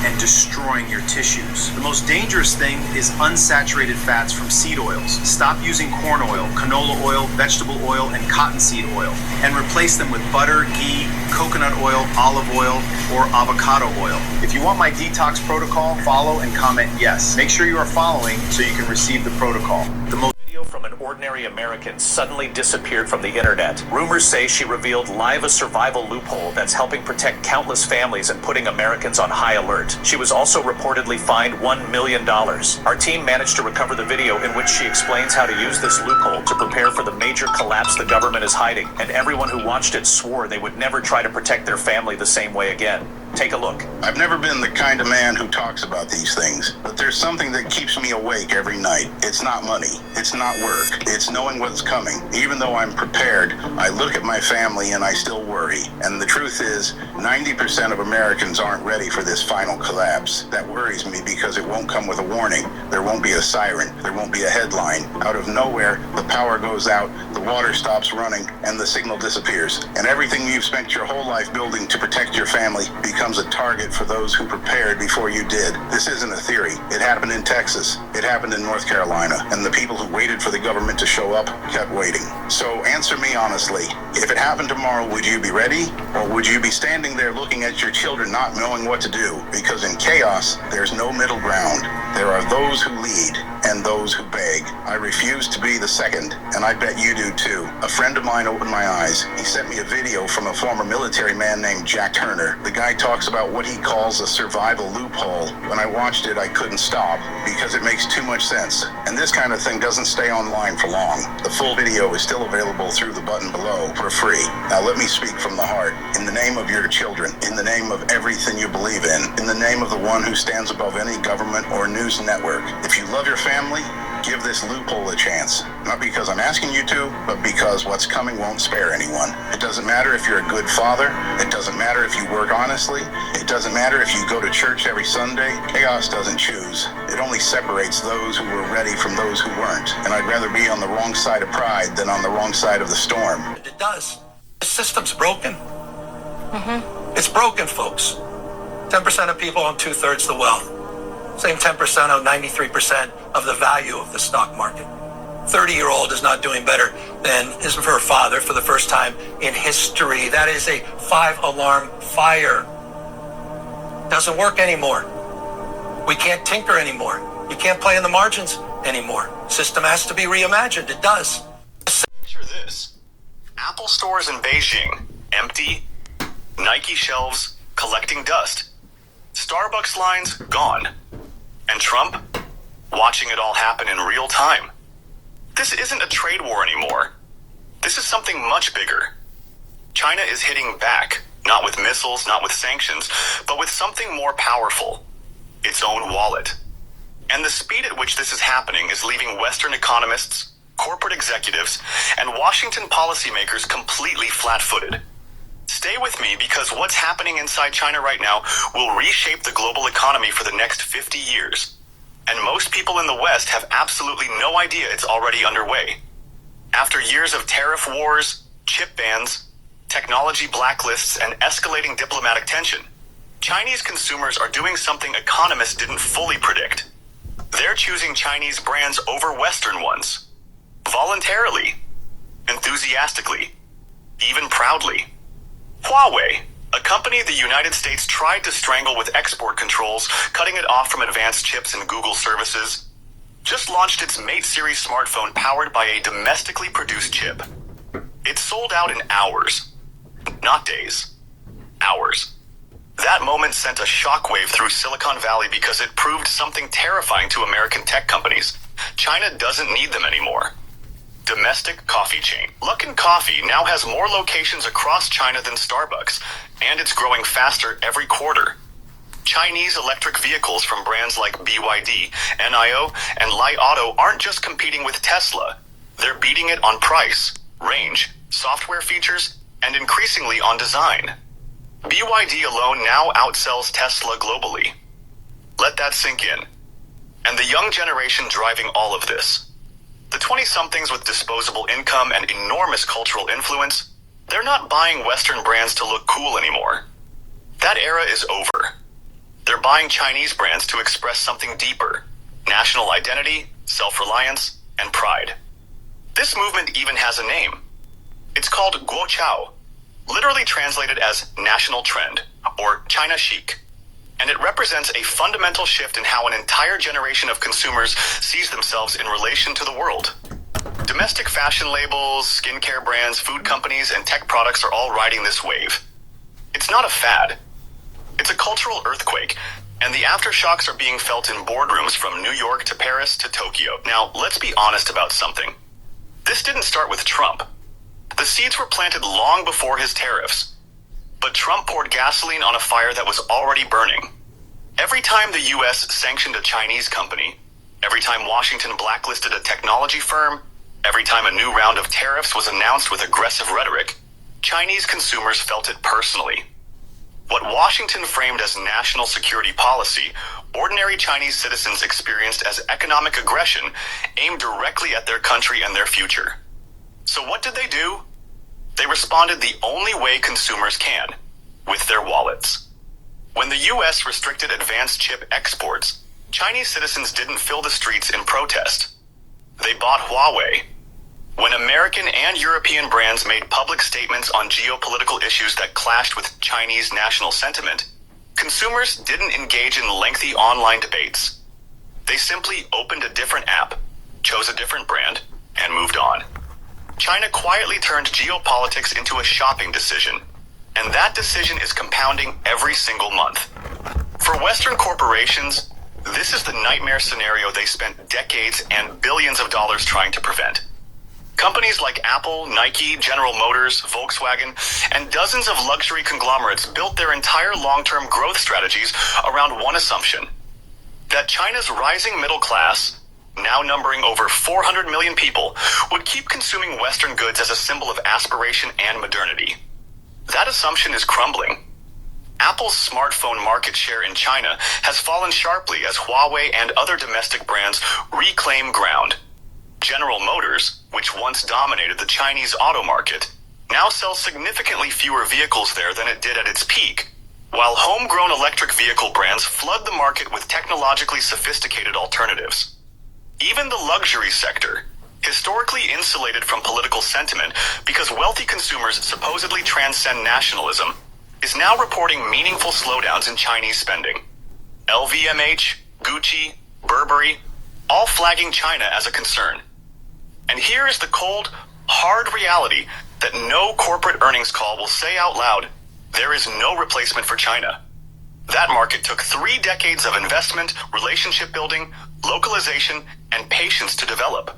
and destroying your tissues. The most dangerous thing is unsaturated fats from seed oils. Stop using corn oil, canola oil, vegetable oil, and cottonseed oil, and replace them with butter, ghee, coconut oil, olive oil, or avocado oil. If you want my detox protocol, follow and comment yes. Make sure you are following so you can receive the protocol. The most from an ordinary American suddenly disappeared from the internet. Rumors say she revealed live a survival loophole that's helping protect countless families and putting Americans on high alert. She was also reportedly fined $1 million. Our team managed to recover the video in which she explains how to use this loophole to prepare for the major collapse the government is hiding, and everyone who watched it swore they would never try to protect their family the same way again. Take a look. I've never been the kind of man who talks about these things, but there's something that keeps me awake every night. It's not money. It's not work. work. It's knowing what's coming. Even though I'm prepared, I look at my family and I still worry. And the truth is, 90% of Americans aren't ready for this final collapse. That worries me because it won't come with a warning. There won't be a siren. There won't be a headline. Out of nowhere, the power goes out, the water stops running, and the signal disappears. And everything you've spent your whole life building to protect your family becomes a target for those who prepared before you did. This isn't a theory. It happened in Texas. It happened in North Carolina. And the people who waited for the government to show up kept waiting. So answer me honestly. If it happened tomorrow, would you be ready? Or would you be standing there looking at your children not knowing what to do? Because in chaos, there's no middle ground. There are those who lead and those who beg. I refuse to be the second, and I bet you do too. A friend of mine opened my eyes. He sent me a video from a former military man named Jack Turner. The guy talks about what he calls a survival loophole. When I watched it, I couldn't stop because it makes too much sense. And this kind of thing doesn't stay online for long. The full video is still available through the button below for free. Now let me speak from the heart. In the name of your children, in the name of everything you believe in the name of the one who stands above any government or news network, if you love your family, give this loophole a chance. Not because I'm asking you to, but because what's coming won't spare anyone. It doesn't matter if you're a good father. It doesn't matter if you work honestly. It doesn't matter if you go to church every Sunday. Chaos doesn't choose. It only separates those who were ready from those who weren't. And I'd rather be on the wrong side of pride than on the wrong side of the storm. It does. The system's broken. It's broken, folks. 10% of people own 2/3 the wealth. Same 10% own 93% of the value of the stock market. 30-year-old is not doing better than her father for the first time in history. That is a 5-alarm fire. Doesn't work anymore. We can't tinker anymore. You can't play in the margins anymore. System has to be reimagined. It does. Picture this. Apple stores in Beijing, empty. Nike shelves, collecting dust. Starbucks lines, gone. And Trump, watching it all happen in real time. This isn't a trade war anymore. This is something much bigger. China is hitting back, not with missiles, not with sanctions, but with something more powerful. Its own wallet. And the speed at which this is happening is leaving Western economists, corporate executives, and Washington policymakers completely flat-footed. Stay with me because what's happening inside China right now will reshape the global economy for the next 50 years. And most people in the West have absolutely no idea it's already underway. After years of tariff wars, chip bans, technology blacklists, and escalating diplomatic tension, Chinese consumers are doing something economists didn't fully predict. They're choosing Chinese brands over Western ones. Voluntarily, enthusiastically, even proudly. Huawei, a company the United States tried to strangle with export controls, cutting it off from advanced chips and Google services, just launched its Mate series smartphone powered by a domestically produced chip. It sold out in hours. Not days. Hours. That moment sent a shockwave through Silicon Valley because it proved something terrifying to American tech companies. China doesn't need them anymore. Domestic coffee chain. Luckin Coffee now has more locations across China than Starbucks, and it's growing faster every quarter. Chinese electric vehicles from brands like BYD, NIO, and Li Auto aren't just competing with Tesla. They're beating it on price, range, software features, and increasingly on design. BYD alone now outsells Tesla globally. Let that sink in. And the young generation driving all of this. The 20-somethings with disposable income and enormous cultural influence, they're not buying Western brands to look cool anymore. That era is over. They're buying Chinese brands to express something deeper: national identity, self-reliance, and pride. This movement even has a name. It's called Guoqiao, literally translated as national trend, or China chic. And it represents a fundamental shift in how an entire generation of consumers sees themselves in relation to the world. Domestic fashion labels, skincare brands, food companies, and tech products are all riding this wave. It's not a fad. It's a cultural earthquake, and the aftershocks are being felt in boardrooms from New York to Paris to Tokyo. Now, let's be honest about something. This didn't start with Trump. The seeds were planted long before his tariffs. But Trump poured gasoline on a fire that was already burning. Every time the U.S. sanctioned a Chinese company, every time Washington blacklisted a technology firm, Every time a new round of tariffs was announced with aggressive rhetoric, Chinese consumers felt it personally. What Washington framed as national security policy, ordinary Chinese citizens experienced as economic aggression aimed directly at their country and their future. So what did they do? They responded the only way consumers can, with their wallets. When the U.S. restricted advanced chip exports, Chinese citizens didn't fill the streets in protest. They bought Huawei. When American and European brands made public statements on geopolitical issues that clashed with Chinese national sentiment, consumers didn't engage in lengthy online debates. They simply opened a different app, chose a different brand, and moved on. China quietly turned geopolitics into a shopping decision, and that decision is compounding every single month. For Western corporations, this is the nightmare scenario they spent decades and billions of dollars trying to prevent. Companies like Apple, Nike, General Motors, Volkswagen, and dozens of luxury conglomerates built their entire long-term growth strategies around one assumption: that China's rising middle class, now numbering over 400 million people, would keep consuming Western goods as a symbol of aspiration and modernity. That assumption is crumbling. Apple's smartphone market share in China has fallen sharply as Huawei and other domestic brands reclaim ground. General Motors, which once dominated the Chinese auto market, now sells significantly fewer vehicles there than it did at its peak, while homegrown electric vehicle brands flood the market with technologically sophisticated alternatives. Even the luxury sector, historically insulated from political sentiment because wealthy consumers supposedly transcend nationalism, is now reporting meaningful slowdowns in Chinese spending. LVMH, Gucci, Burberry, all flagging China as a concern. And here is the cold, hard reality that no corporate earnings call will say out loud: there is no replacement for China. That market took 3 decades of investment, relationship building, localization, and patience to develop.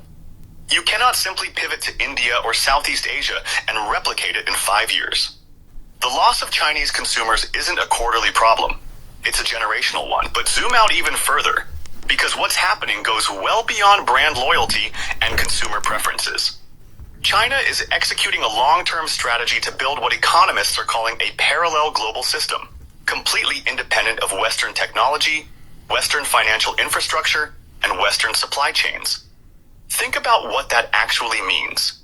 You cannot simply pivot to India or Southeast Asia and replicate it in 5 years. The loss of Chinese consumers isn't a quarterly problem. It's a generational one. But zoom out even further, because what's happening goes well beyond brand loyalty and consumer preferences. China is executing a long-term strategy to build what economists are calling a parallel global system, completely independent of Western technology, Western financial infrastructure, and Western supply chains. Think about what that actually means.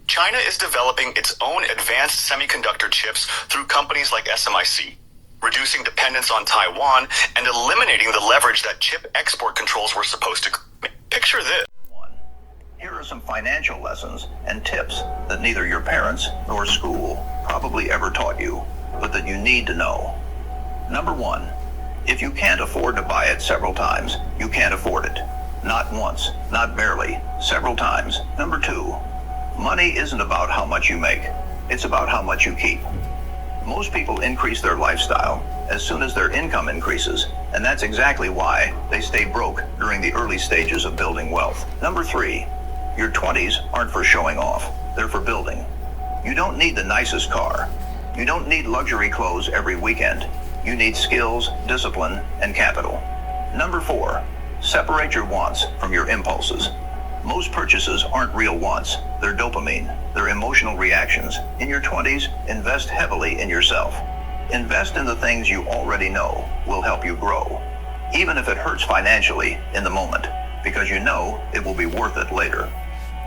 China is developing its own advanced semiconductor chips through companies like SMIC, reducing dependence on Taiwan and eliminating the leverage that chip export controls were supposed to create. Picture this. Here are some financial lessons and tips that neither your parents nor school probably ever taught you, but that you need to know. Number 1, if you can't afford to buy it several times, you can't afford it. Not once, not barely, several times. Number 2, money isn't about how much you make. It's about how much you keep. Most people increase their lifestyle as soon as their income increases, and that's exactly why they stay broke during the early stages of building wealth. Number 3, your 20s aren't for showing off. They're for building. You don't need the nicest car. You don't need luxury clothes every weekend. You need skills, discipline, and capital. Number 4, separate your wants from your impulses. Most purchases aren't real wants. They're dopamine. They're emotional reactions. In your 20s, invest heavily in yourself. Invest in the things you already know will help you grow, even if it hurts financially in the moment, because you know it will be worth it later.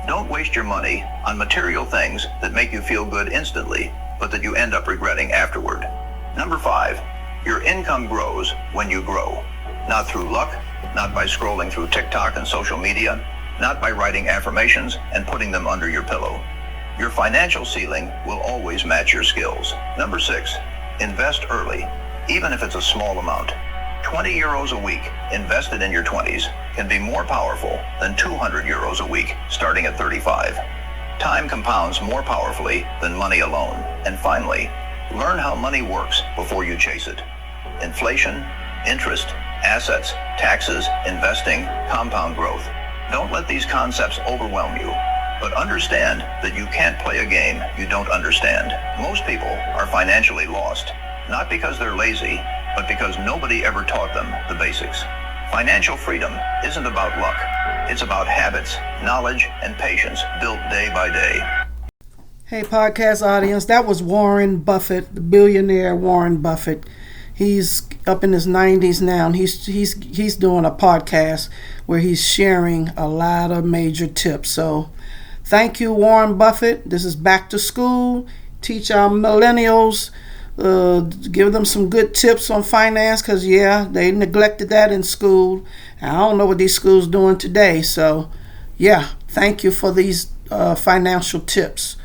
Don't waste your money on material things that make you feel good instantly, but that you end up regretting afterward. Number 5, your income grows when you grow. Not through luck, not by scrolling through TikTok and social media, not by writing affirmations and putting them under your pillow. Your financial ceiling will always match your skills. Number 6, invest early, even if it's a small amount. 20 euros a week invested in your 20s can be more powerful than 200 euros a week starting at 35. Time compounds more powerfully than money alone. And finally, learn how money works before you chase it. Inflation, interest, assets, taxes, investing, compound growth. Don't let these concepts overwhelm you, but understand that you can't play a game you don't understand. Most people are financially lost, not because they're lazy, but because nobody ever taught them the basics. Financial freedom isn't about luck. It's about habits, knowledge, and patience built day by day. Hey, podcast audience, that was Warren Buffett, the billionaire Warren Buffett. He's up in his 90s now, and he's doing a podcast where he's sharing a lot of major tips. So thank you, Warren Buffett. This is Back to School. Teach our millennials, give them some good tips on finance, because, yeah, they neglected that in school. And I don't know what these schools doing today. So, yeah, thank you for these financial tips.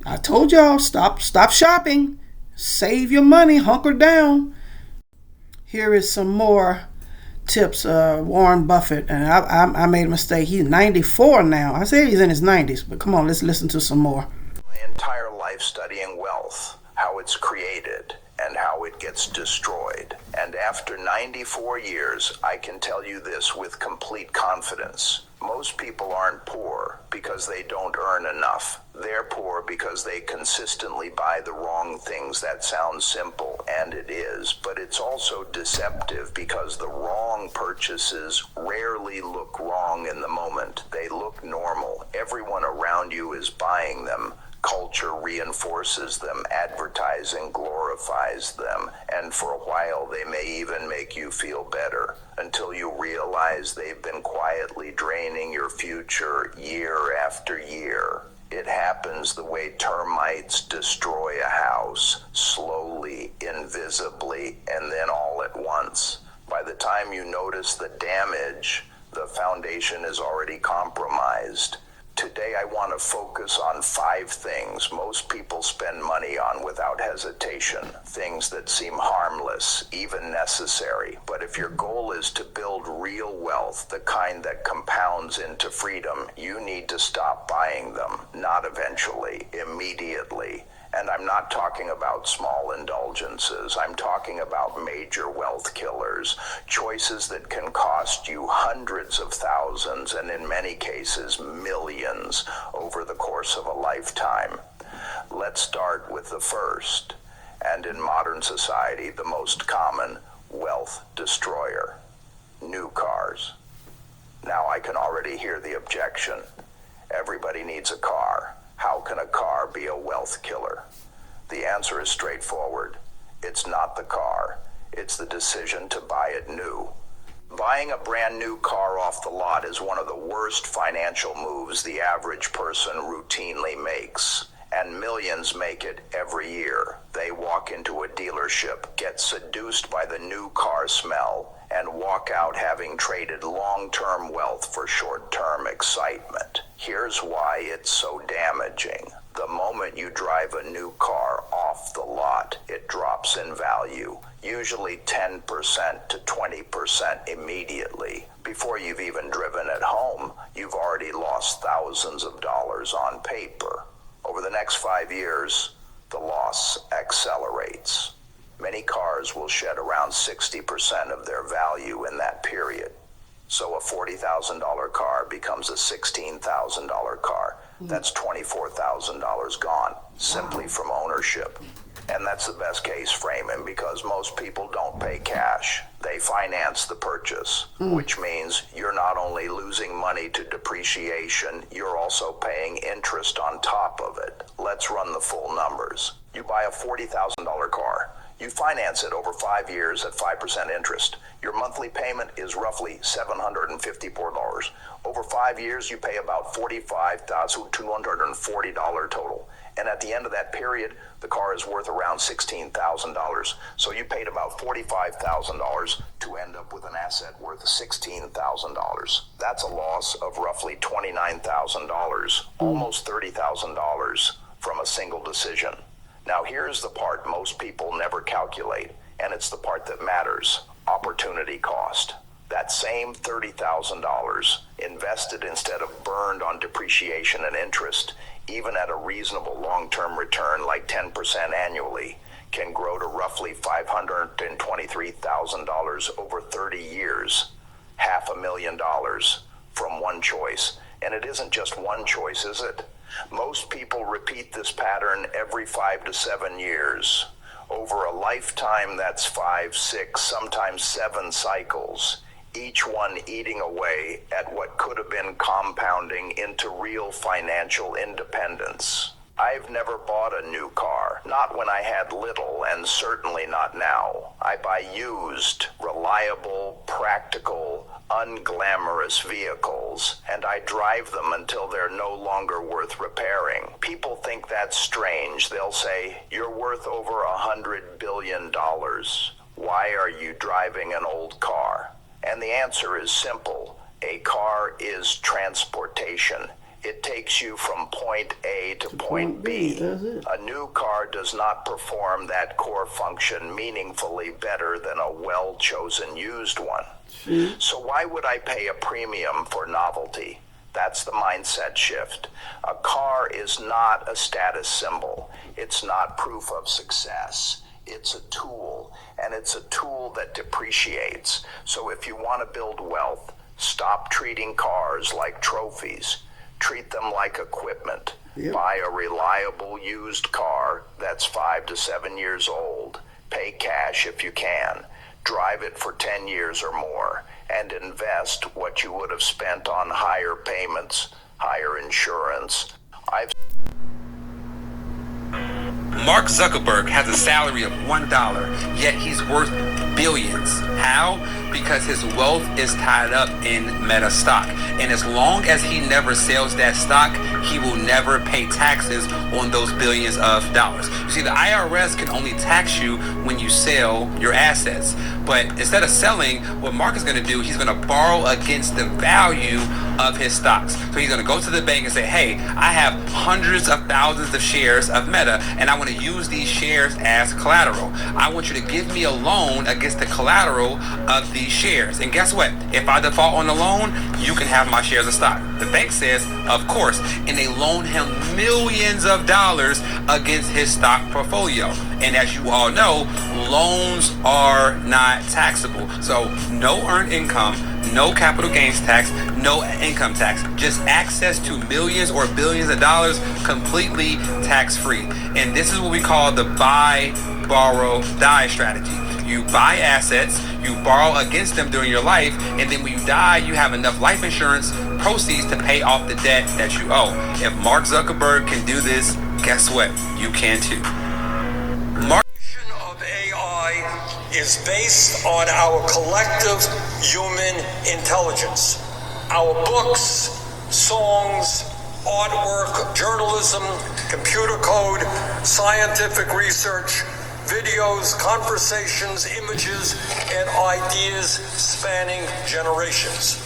I told y'all, stop shopping. Save your money. Hunker down. Here is some more tips. Warren Buffett, and I made a mistake. He's 94 now. I say he's in his 90s, but come on, let's listen to some more. My entire life studying wealth, how it's created, and how it gets destroyed. And after 94 years, I can tell you this with complete confidence. Most people aren't poor because they don't earn enough. They're poor because they consistently buy the wrong things. That sounds simple, and it is, but it's also deceptive because the wrong purchases rarely look wrong in the moment. They look normal. Everyone around you is buying them. Culture reinforces them, advertising glorifies them, and for a while they may even make you feel better until you realize they've been quietly draining your future year after year. It happens the way termites destroy a house, slowly, invisibly, and then all at once. By the time you notice the damage, the foundation is already compromised. Today I want to focus on 5 things most people spend money on without hesitation, things that seem harmless, even necessary. But if your goal is to build real wealth, the kind that compounds into freedom, you need to stop buying them, not eventually, immediately. And I'm not talking about small indulgences. I'm talking about major wealth killers, choices that can cost you hundreds of thousands and in many cases millions over the course of a lifetime. Let's start with the first, and in modern society, the most common wealth destroyer: new cars. Now I can already hear the objection. Everybody needs a car. How can a car be a wealth killer? The answer is straightforward. It's not the car. It's the decision to buy it new. Buying a brand new car off the lot is one of the worst financial moves the average person routinely makes, and millions make it every year. They walk into a dealership, get seduced by the new car smell, and walk out having traded long-term wealth for short-term excitement. Here's why it's so damaging. The moment you drive a new car off the lot, it drops in value, usually 10% to 20% immediately. Before you've even driven it home, you've already lost thousands of dollars on paper. Over the next 5 years, the loss accelerates. Many cars will shed around 60% of their value in that period. So a $40,000 car becomes a $16,000 car. That's $24,000 gone simply from ownership. And that's the best case framing because most people don't pay cash. They finance the purchase, which means you're not only losing money to depreciation, you're also paying interest on top of it. Let's run the full numbers. You buy a $40,000 car. You finance it over 5 years at 5% interest. Your monthly payment is roughly $754. Over 5 years, you pay about $45,240 total. And at the end of that period, the car is worth around $16,000. So you paid about $45,000 to end up with an asset worth $16,000. That's a loss of roughly $29,000, almost $30,000 from a single decision. Now here's the part most people never calculate, and it's the part that matters: opportunity cost. That same $30,000 invested instead of burned on depreciation and interest, even at a reasonable long-term return like 10% annually, can grow to roughly $523,000 over 30 years, $500,000 from one choice. And it isn't just one choice, is it? Most people repeat this pattern every 5 to 7 years. Over a lifetime, that's 5, 6, sometimes 7 cycles. each one eating away at what could have been compounding into real financial independence. I've never bought a new car, not when I had little, and certainly not now. I buy used, reliable, practical, unglamorous vehicles, and I drive them until they're no longer worth repairing. People think that's strange. They'll say, "You're worth over $100 billion. Why are you driving an old car?" And the answer is simple. A car is transportation. It takes you from point A to point B. A new car does not perform that core function meaningfully better than a well-chosen used one. So why would I pay a premium for novelty? That's the mindset shift. A car is not a status symbol. It's not proof of success. It's a tool, and it's a tool that depreciates. So if you want to build wealth, stop treating cars like trophies. Treat them like equipment. Buy a reliable used car that's 5 to 7 years old. Pay cash if you can. Drive it for 10 years or more, and invest what you would have spent on higher payments, higher insurance. Mark Zuckerberg has a salary of $1, yet he's worth billions. How? Because his wealth is tied up in Meta stock. And as long as he never sells that stock, he will never pay taxes on those billions of dollars. You see, the IRS can only tax you when you sell your assets. But instead of selling, what Mark is going to do, he's going to borrow against the value of his stocks. So he's going to go to the bank and say, "Hey, I have hundreds of thousands of shares of Meta, and I want to use these shares as collateral. I want you to give me a loan against the collateral of these shares. And guess what? If I default on the loan, you can have my shares of stock." The bank says, of course, and they loan him millions of dollars against his stock portfolio. And as you all know, loans are not taxable. So no earned income, no capital gains tax, no income tax, just access to millions or billions of dollars completely tax-free. And this is what we call the buy, borrow, die strategy. You buy assets, you borrow against them during your life, and then when you die, you have enough life insurance proceeds to pay off the debt that you owe. If Mark Zuckerberg can do this, guess what? You can too. Of AI is based on our collective human intelligence. Our books, songs, artwork, journalism, computer code, scientific research, videos, conversations, images, and ideas spanning generations.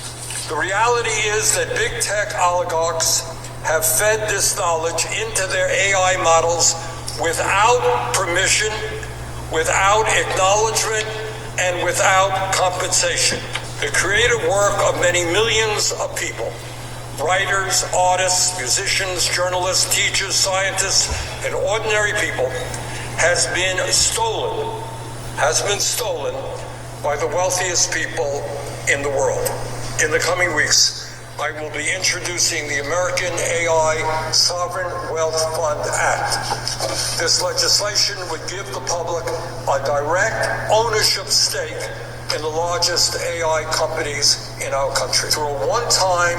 The reality is that big tech oligarchs have fed this knowledge into their AI models without permission, without acknowledgement, and without compensation. The creative work of many millions of people, writers, artists, musicians, journalists, teachers, scientists, and ordinary people, has been stolen by the wealthiest people in the world. In the coming weeks, I will be introducing the American AI Sovereign Wealth Fund Act. This legislation would give the public a direct ownership stake in the largest AI companies in our country through a one-time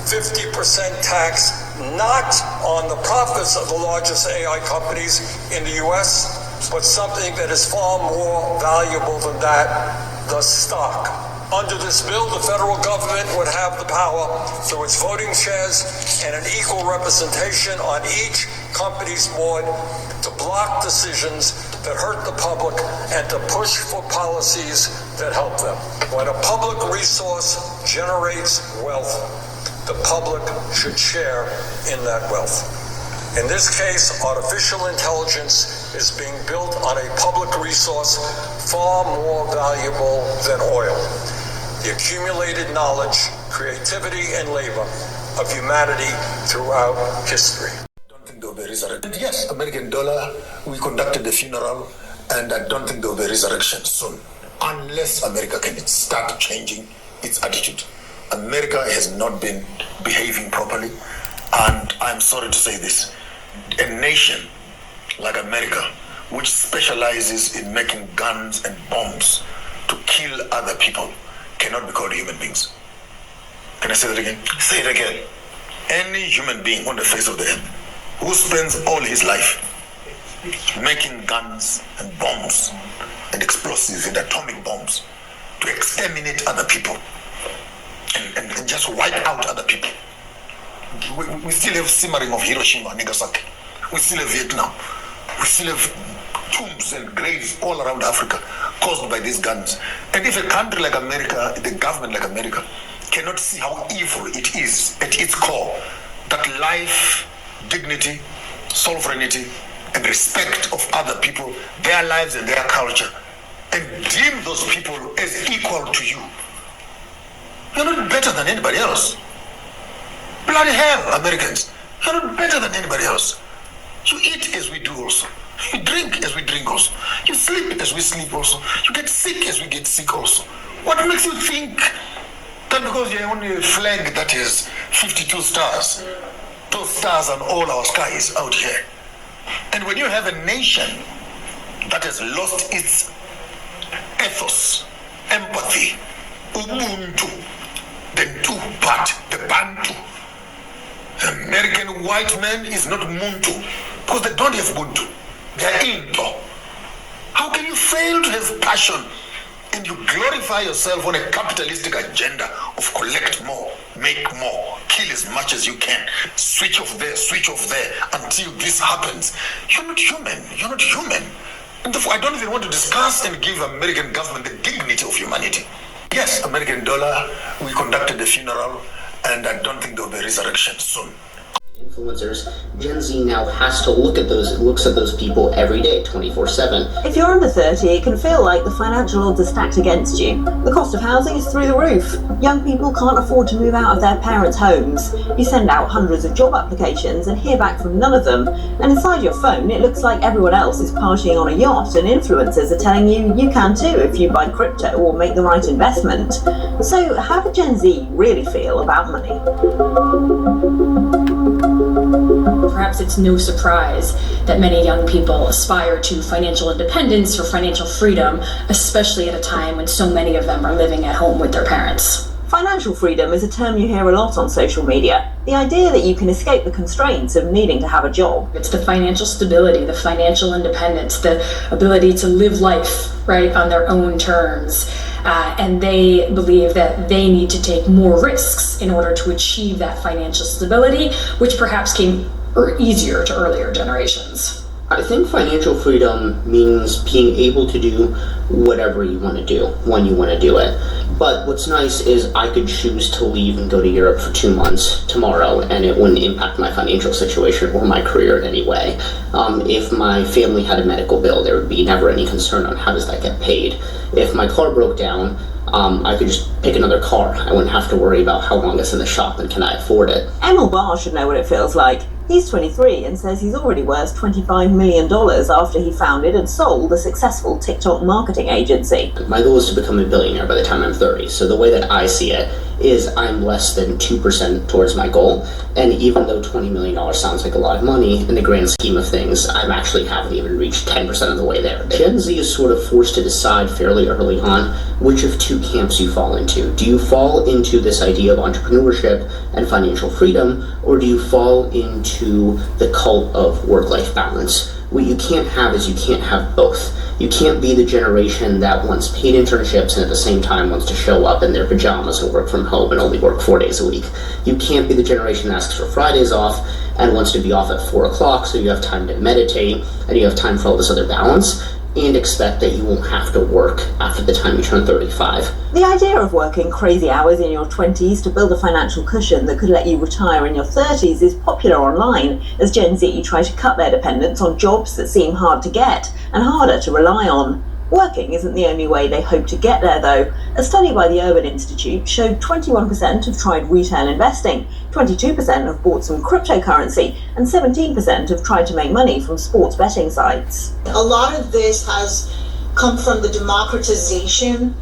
50% tax, not on the profits of the largest AI companies in the US, but something that is far more valuable than that, the stock. Under this bill, the federal government would have the power through its voting shares and an equal representation on each company's board to block decisions that hurt the public and to push for policies that help them. When a public resource generates wealth, the public should share in that wealth. In this case, artificial intelligence is being built on a public resource far more valuable than oil. The accumulated knowledge, creativity, and labor of humanity throughout history. I don't think there will be resurrection. Yes, American dollar, we conducted the funeral, and I don't think there will be resurrection soon, unless America can start changing its attitude. America has not been behaving properly, and I'm sorry to say this. A nation like America, which specializes in making guns and bombs to kill other people, cannot be called human beings. Can I say that again? Say it again. Any human being on the face of the earth who spends all his life making guns and bombs and explosives and atomic bombs to exterminate other people and just wipe out other people. We still have simmering of Hiroshima and Nagasaki. We still have Vietnam. We still have tombs and graves all around Africa caused by these guns. And if a country like America, the government like America, cannot see how evil it is at its core, that life, dignity, sovereignty, and respect of other people, their lives and their culture, and deem those people as equal to you, you're not better than anybody else. Bloody hell, Americans, you're not better than anybody else. You eat as we do also. You drink as we drink also. You sleep as we sleep also. You get sick as we get sick also. What makes you think that because you're on a flag that has 52 stars, those stars on all our skies out here? And when you have a nation that has lost its ethos, empathy, Ubuntu, the two part, the Bantu. The American white man is not Muntu, because they don't have Ubuntu. They are Into. How can you fail to have passion and you glorify yourself on a capitalistic agenda of collect more, make more, kill as much as you can, switch off there until this happens? You're not human. You're not human. And therefore, I don't even want to discuss and give American government the dignity of humanity. Yes, American dollar, we conducted the funeral, and I don't think there will be a resurrection soon. Influencers, Gen Z now has to looks at those people every day, 24/7. If you're under 30, it can feel like the financial odds are stacked against you. The cost of housing is through the roof. Young people can't afford to move out of their parents' homes. You send out hundreds of job applications and hear back from none of them. And inside your phone, it looks like everyone else is partying on a yacht, and influencers are telling you you can too if you buy crypto or make the right investment. So how do Gen Z really feel about money? Perhaps it's no surprise that many young people aspire to financial independence or financial freedom, especially at a time when so many of them are living at home with their parents. Financial freedom is a term you hear a lot on social media. The idea that you can escape the constraints of needing to have a job. It's the financial stability, the financial independence, the ability to live life, right, on their own terms. And they believe that they need to take more risks in order to achieve that financial stability, which perhaps came easier to earlier generations. I think financial freedom means being able to do whatever you want to do, when you want to do it. But what's nice is I could choose to leave and go to Europe for 2 months tomorrow, and it wouldn't impact my financial situation or my career in any way. If my family had a medical bill, there would be never any concern on how does that get paid. If my car broke down, I could just pick another car. I wouldn't have to worry about how long it's in the shop and can I afford it. Emil Barr should know what it feels like. He's 23 and says he's already worth $25 million after he founded and sold a successful TikTok marketing agency. My goal is to become a billionaire by the time I'm 30. So the way that I see it is I'm less than 2% towards my goal. And even though $20 million sounds like a lot of money, in the grand scheme of things, I actually haven't even reached 10% of the way there. Gen Z is sort of forced to decide fairly early on which of two camps you fall into. Do you fall into this idea of entrepreneurship and financial freedom, or do you fall into the cult of work-life balance? What you can't have is you can't have both. You can't be the generation that wants paid internships and at the same time wants to show up in their pajamas and work from home and only work 4 days a week. You can't be the generation that asks for Fridays off and wants to be off at 4 o'clock so you have time to meditate and you have time for all this other balance, and expect that you won't have to work after the time you turn 35. The idea of working crazy hours in your 20s to build a financial cushion that could let you retire in your 30s is popular online as Gen Z try to cut their dependence on jobs that seem hard to get and harder to rely on. Working isn't the only way they hope to get there though. A study by the Urban Institute showed 21% have tried retail investing, 22% have bought some cryptocurrency, and 17% have tried to make money from sports betting sites. A lot of this has come from the democratization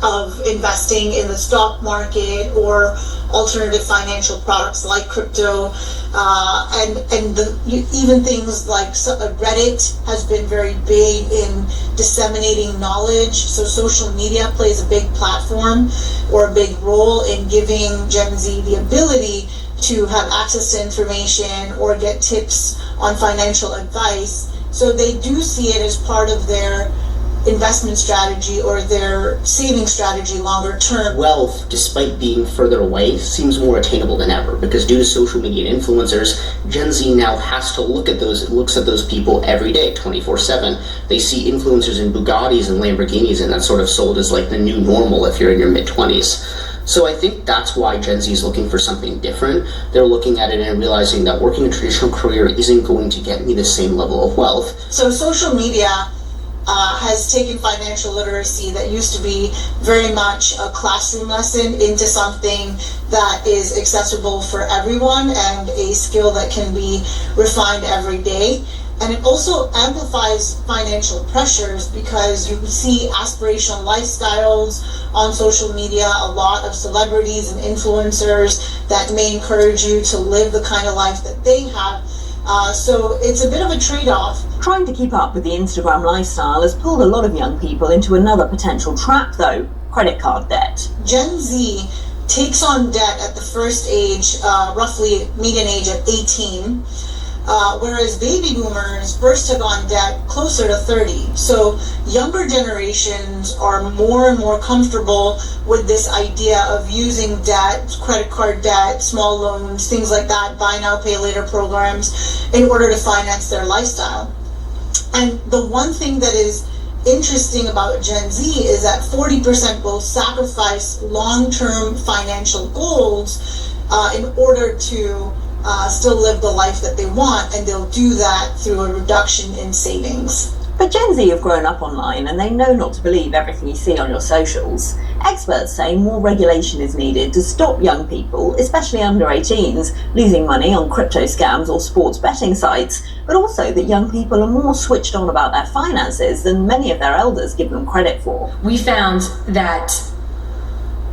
of investing in the stock market or alternative financial products like crypto, even things like Reddit has been very big in disseminating knowledge. So social media plays a big platform or a big role in giving Gen Z the ability to have access to information or get tips on financial advice. So they do see it as part of their investment strategy or their saving strategy longer term. Wealth, despite being further away, seems more attainable than ever because due to social media and influencers, Gen Z now has to looks at those people every day, 24/7. They see influencers in Bugattis and Lamborghinis, and that's sort of sold as like the new normal if you're in your mid-20s. So I think that's why Gen Z is looking for something different. They're looking at it and realizing that working a traditional career isn't going to get me the same level of wealth. So social media has taken financial literacy that used to be very much a classroom lesson into something that is accessible for everyone and a skill that can be refined every day. And it also amplifies financial pressures because you see aspirational lifestyles on social media, a lot of celebrities and influencers that may encourage you to live the kind of life that they have. So it's a bit of a trade-off. Trying to keep up with the Instagram lifestyle has pulled a lot of young people into another potential trap though, credit card debt. Gen Z takes on debt at the first age, roughly median age at 18, whereas baby boomers first took on debt closer to 30. So younger generations are more and more comfortable with this idea of using debt, credit card debt, small loans, things like that, buy now, pay later programs in order to finance their lifestyle. And the one thing that is interesting about Gen Z is that 40% will sacrifice long-term financial goals in order to still live the life that they want, and they'll do that through a reduction in savings. But Gen Z have grown up online and they know not to believe everything you see on your socials. Experts say more regulation is needed to stop young people, especially under 18s, losing money on crypto scams or sports betting sites, but also that young people are more switched on about their finances than many of their elders give them credit for. We found that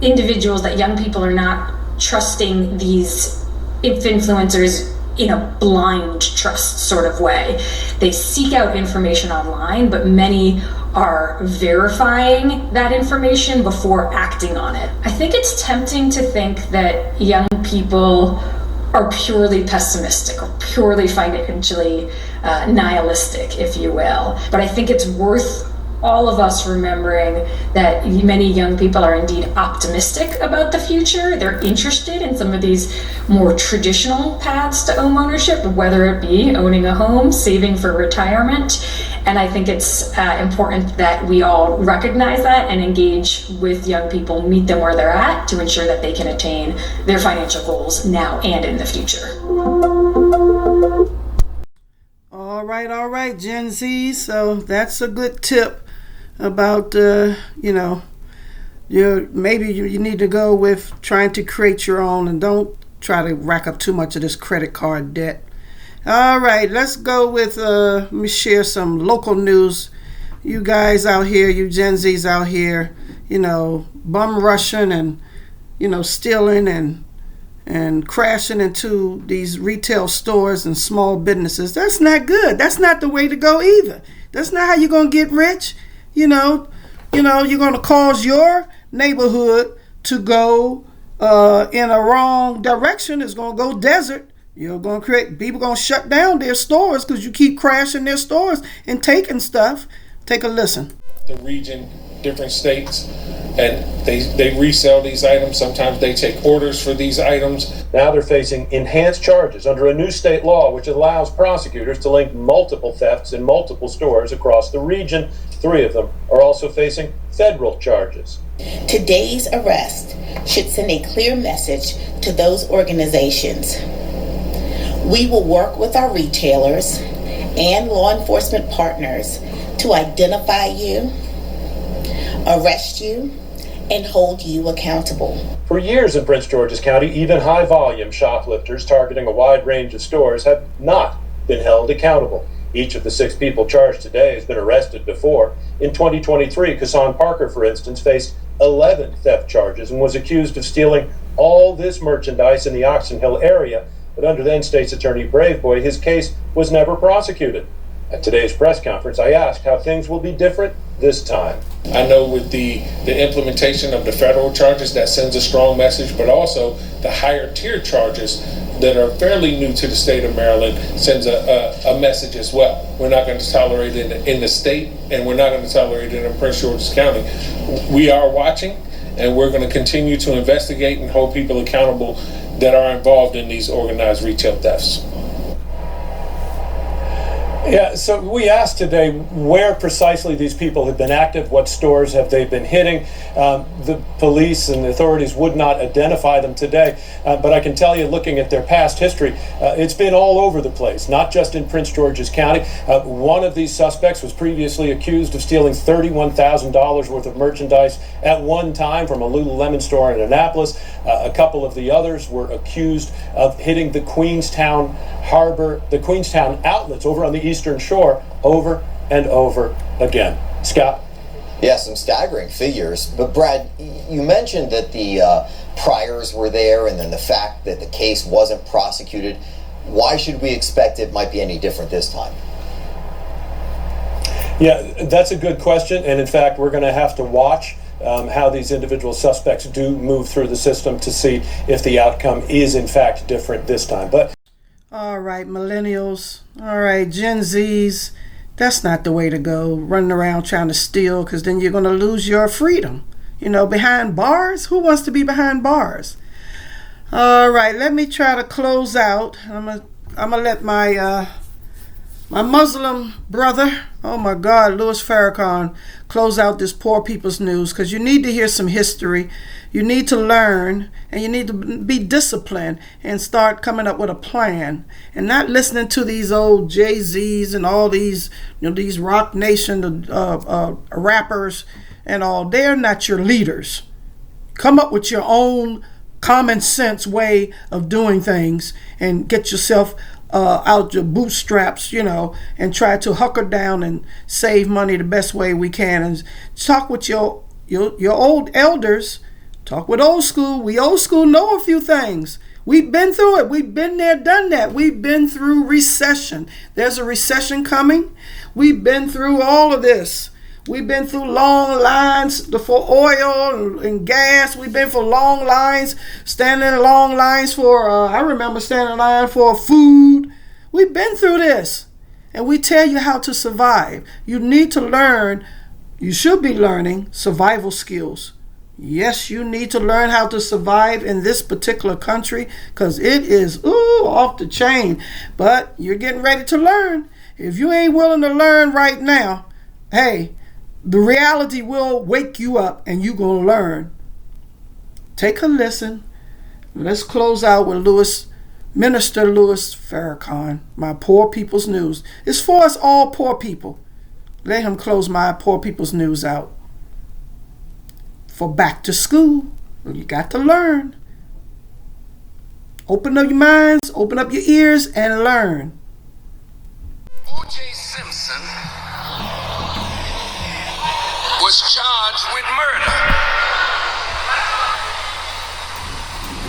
individuals, that young people are not trusting these influencers in a blind trust sort of way. They seek out information online, but many are verifying that information before acting on it. I think it's tempting to think that young people are purely pessimistic or purely financially nihilistic, if you will. But I think it's worth all of us remembering that many young people are indeed optimistic about the future. They're interested in some of these more traditional paths to home ownership, whether it be owning a home, saving for retirement. And I think it's important that we all recognize that and engage with young people, meet them where they're at to ensure that they can attain their financial goals now and in the future. All right, Gen Z. So that's a good tip about, maybe you need to go with trying to create your own and don't try to rack up too much of this credit card debt. All right, let's go with, let me share some local news. You guys out here, you Gen Zs out here, bum rushing and, stealing and crashing into these retail stores and small businesses. That's not good. That's not the way to go either. That's not how you're going to get rich. You're going to cause your neighborhood to go in a wrong direction. It's going to go desert. You're going to create, people going to shut down their stores because you keep crashing their stores and taking stuff. Take a listen. The region, different states, and they resell these items. Sometimes they take orders for these items. Now they're facing enhanced charges under a new state law which allows prosecutors to link multiple thefts in multiple stores across the region. 3 of them are also facing federal charges. Today's arrest should send a clear message to those organizations. We will work with our retailers and law enforcement partners to identify you, arrest you, and hold you accountable. For years in Prince George's County, even high-volume shoplifters targeting a wide range of stores have not been held accountable. Each of the 6 people charged today has been arrested before. In 2023, Kassan Parker, for instance, faced 11 theft charges and was accused of stealing all this merchandise in the Oxon Hill area. But under then State's Attorney Braveboy, his case was never prosecuted. At today's press conference, I asked how things will be different this time. I know with the implementation of the federal charges, that sends a strong message, but also the higher tier charges that are fairly new to the state of Maryland sends a message as well. We're not going to tolerate it in the state, and we're not going to tolerate it in Prince George's County. We are watching, and we're going to continue to investigate and hold people accountable that are involved in these organized retail thefts. Yeah, so we asked today where precisely these people have been active, what stores have they been hitting. The police and the authorities would not identify them today, but I can tell you, looking at their past history, it's been all over the place, not just in Prince George's County. One of these suspects was previously accused of stealing $31,000 worth of merchandise at one time from a Lululemon store in Annapolis. A couple of the others were accused of hitting the Queenstown outlets over on the Eastern Shore over and over again. Scott? Yeah, some staggering figures. But Brad, you mentioned that the priors were there and then the fact that the case wasn't prosecuted. Why should we expect it might be any different this time? Yeah, that's a good question. And in fact, we're going to have to watch how these individual suspects do move through the system to see if the outcome is in fact different this time. But all right, millennials, all right, Gen Zs, that's not the way to go, running around trying to steal, because then you're going to lose your freedom. You know, behind bars? Who wants to be behind bars? All right, let me try to close out. I'm gonna let my Muslim brother, oh my God, Louis Farrakhan, close out this Poor People's News, because you need to hear some history. You need to learn, and you need to be disciplined and start coming up with a plan, and not listening to these old Jay-Z's and all these, these Rock Nation rappers and all. They're not your leaders. Come up with your own common sense way of doing things and get yourself out your bootstraps, and try to hunker down and save money the best way we can. And talk with your old elders. Talk with old school. We old school know a few things. We've been through it. We've been there, done that. We've been through recession. There's a recession coming. We've been through all of this. We've been through long lines for oil and gas. We've been for long lines, standing in long lines for, I remember standing in line for food. We've been through this. And we tell you how to survive. You need to learn, you should be learning survival skills. Yes, you need to learn how to survive in this particular country, because it is off the chain. But you're getting ready to learn. If you ain't willing to learn right now, hey, the reality will wake you up and you're going to learn. Take a listen. Let's close out with Minister Louis Farrakhan, my Poor People's News. It's for us all poor people. Let him close my Poor People's News out. For back to school, you got to learn. Open up your minds, open up your ears, and learn. O.J. Simpson was charged with murder.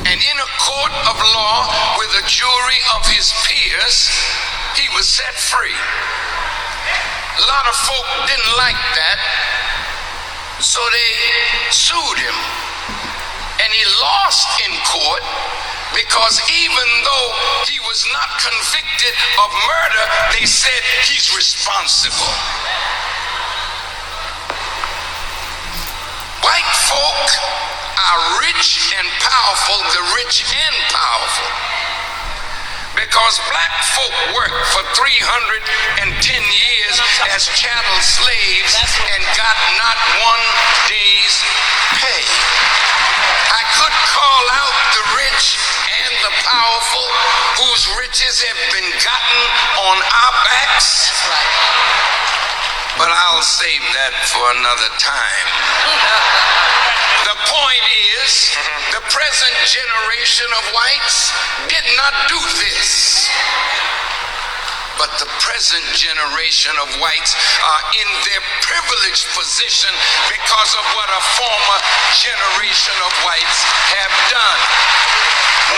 And in a court of law with a jury of his peers, he was set free. A lot of folk didn't like that, so they sued him. And he lost in court because even though he was not convicted of murder, they said he's responsible. White folk are rich and powerful, the rich and powerful, because black folk worked for 310 years as chattel slaves and got not one day's pay. I could call out the rich and the powerful whose riches have been gotten on our backs. That's right. But I'll save that for another time. The point is, the present generation of whites did not do this. But the present generation of whites are in their privileged position because of what a former generation of whites have done.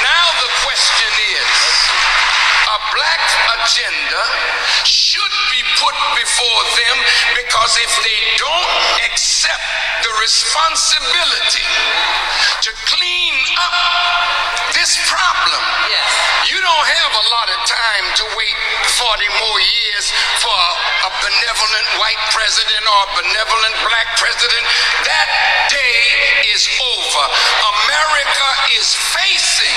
Now the question is, a black agenda should be put before them, because if they don't accept the responsibility to clean up this problem, you don't have a lot of time to wait 40 more years for a benevolent white president or a benevolent black president. That day is over. America is facing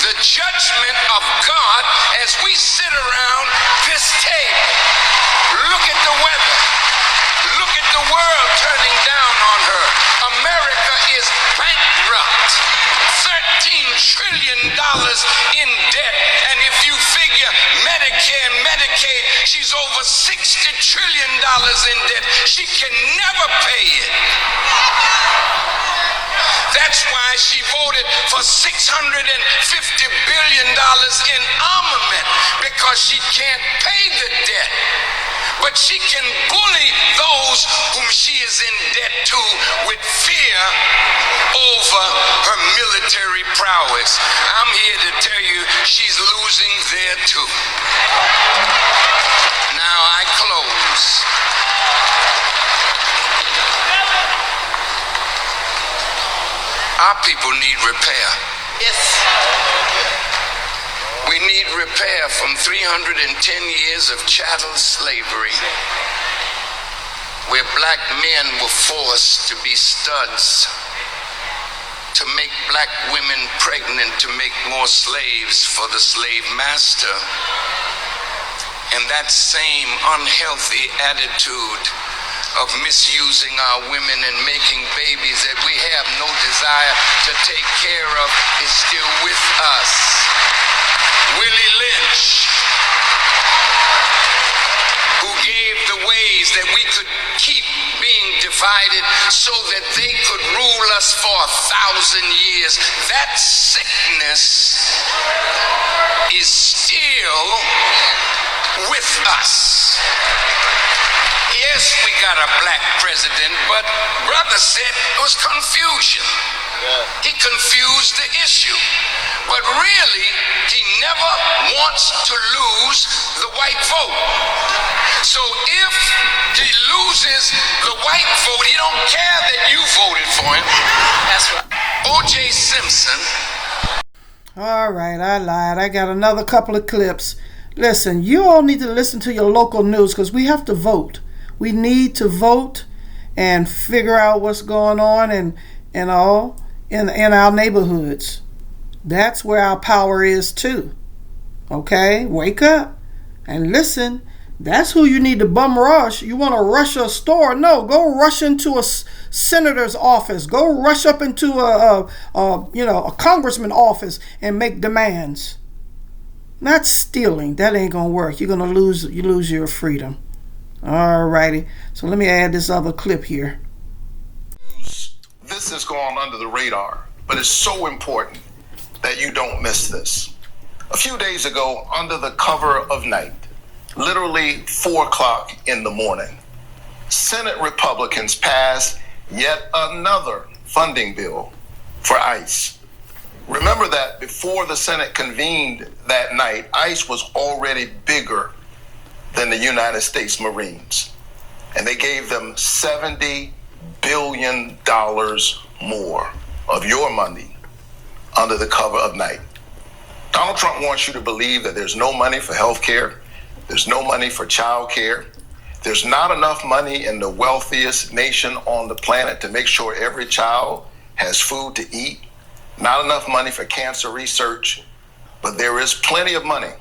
the judgment of God as we sit around this table. Look at the weather. Look at the world turning down on her. America is bankrupt. $13 trillion in debt. And if you figure Medicare and Medicaid, she's over $60 trillion in debt. She can never pay it. That's why she voted for $650 billion in armament, because she can't pay the debt. But she can bully those whom she is in debt to with fear over her military prowess. I'm here to tell you she's losing there too. Now I close. Our people need repair. Yes. We need repair from 310 years of chattel slavery, where black men were forced to be studs, to make black women pregnant, to make more slaves for the slave master. And that same unhealthy attitude of misusing our women and making babies that we have no desire to take care of is still with us. Willie Lynch, who gave the ways that we could keep being divided so that they could rule us for 1,000 years, that sickness is still with us. Yes, we got a black president, but brother said it was confusion. He confused the issue. But really, he never wants to lose the white vote. So if he loses the white vote, he don't care that you voted for him. That's right. O.J. Simpson. All right, I lied. I got another couple of clips. Listen, you all need to listen to your local news, because we have to vote. We need to vote and figure out what's going on and all in our neighborhoods. That's where our power is too. Okay? Wake up and listen. That's who you need to bum rush. You want to rush a store? No, go rush into a senator's office. Go rush up into a congressman's office and make demands. Not stealing. That ain't gonna work. You're gonna lose your freedom. Alrighty, so let me add this other clip here. This has gone under the radar, but it's so important that you don't miss this. A few days ago, under the cover of night, literally 4 o'clock in the morning, Senate Republicans passed yet another funding bill for ICE. Remember that before the Senate convened that night, ICE was already bigger than the United States Marines. And they gave them $70 billion more of your money under the cover of night. Donald Trump wants you to believe that there's no money for health care, there's no money for child care, there's not enough money in the wealthiest nation on the planet to make sure every child has food to eat, not enough money for cancer research, but there is plenty of money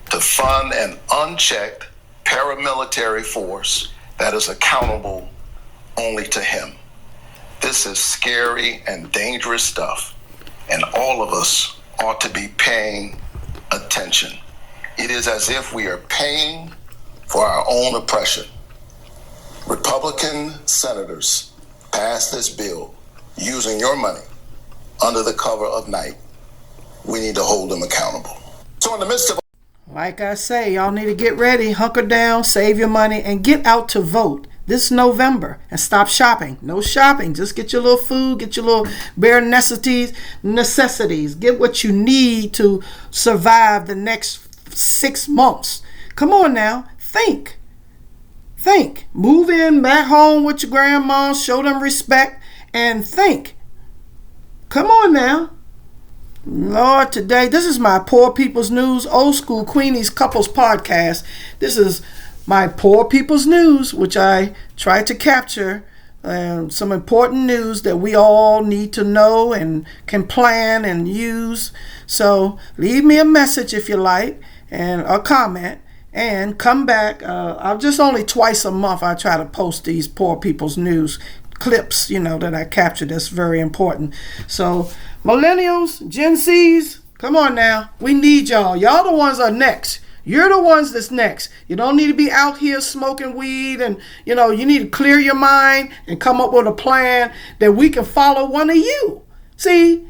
to fund an unchecked paramilitary force that is accountable only to him. This is scary and dangerous stuff, and all of us ought to be paying attention. It is as if we are paying for our own oppression. Republican senators passed this bill using your money under the cover of night. We need to hold them accountable. So in the midst of, like I say, y'all need to get ready, hunker down, save your money, and get out to vote this November and stop shopping. No shopping. Just get your little food, get your little bare necessities. Get what you need to survive the next 6 months. Come on now, think. Move in back home with your grandma, show them respect, and think. Come on now. Lord, today, this is my Poor People's News, Old School Queenies Couples Podcast. This is my Poor People's News, which I try to capture some important news that we all need to know and can plan and use. So leave me a message if you like, and a comment. And come back. I'm just only twice a month I try to post these Poor People's News clips, that I capture. That's very important. So millennials, Gen Zs, come on now. We need y'all. Y'all the ones are next. You're the ones that's next. You don't need to be out here smoking weed, and you need to clear your mind and come up with a plan that we can follow one of you. See,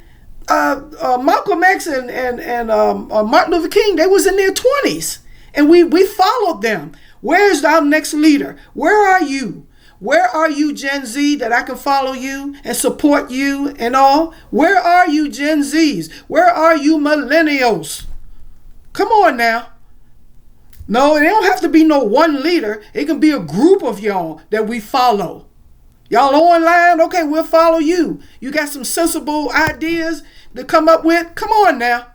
Malcolm X and Martin Luther King, they was in their 20s. And we followed them. Where's our next leader? Where are you? Where are you, Gen Z, that I can follow you and support you and all? Where are you, Gen Zs? Where are you, millennials? Come on now. No, it don't have to be no one leader. It can be a group of y'all that we follow. Y'all online? Okay, we'll follow you. You got some sensible ideas to come up with? Come on now.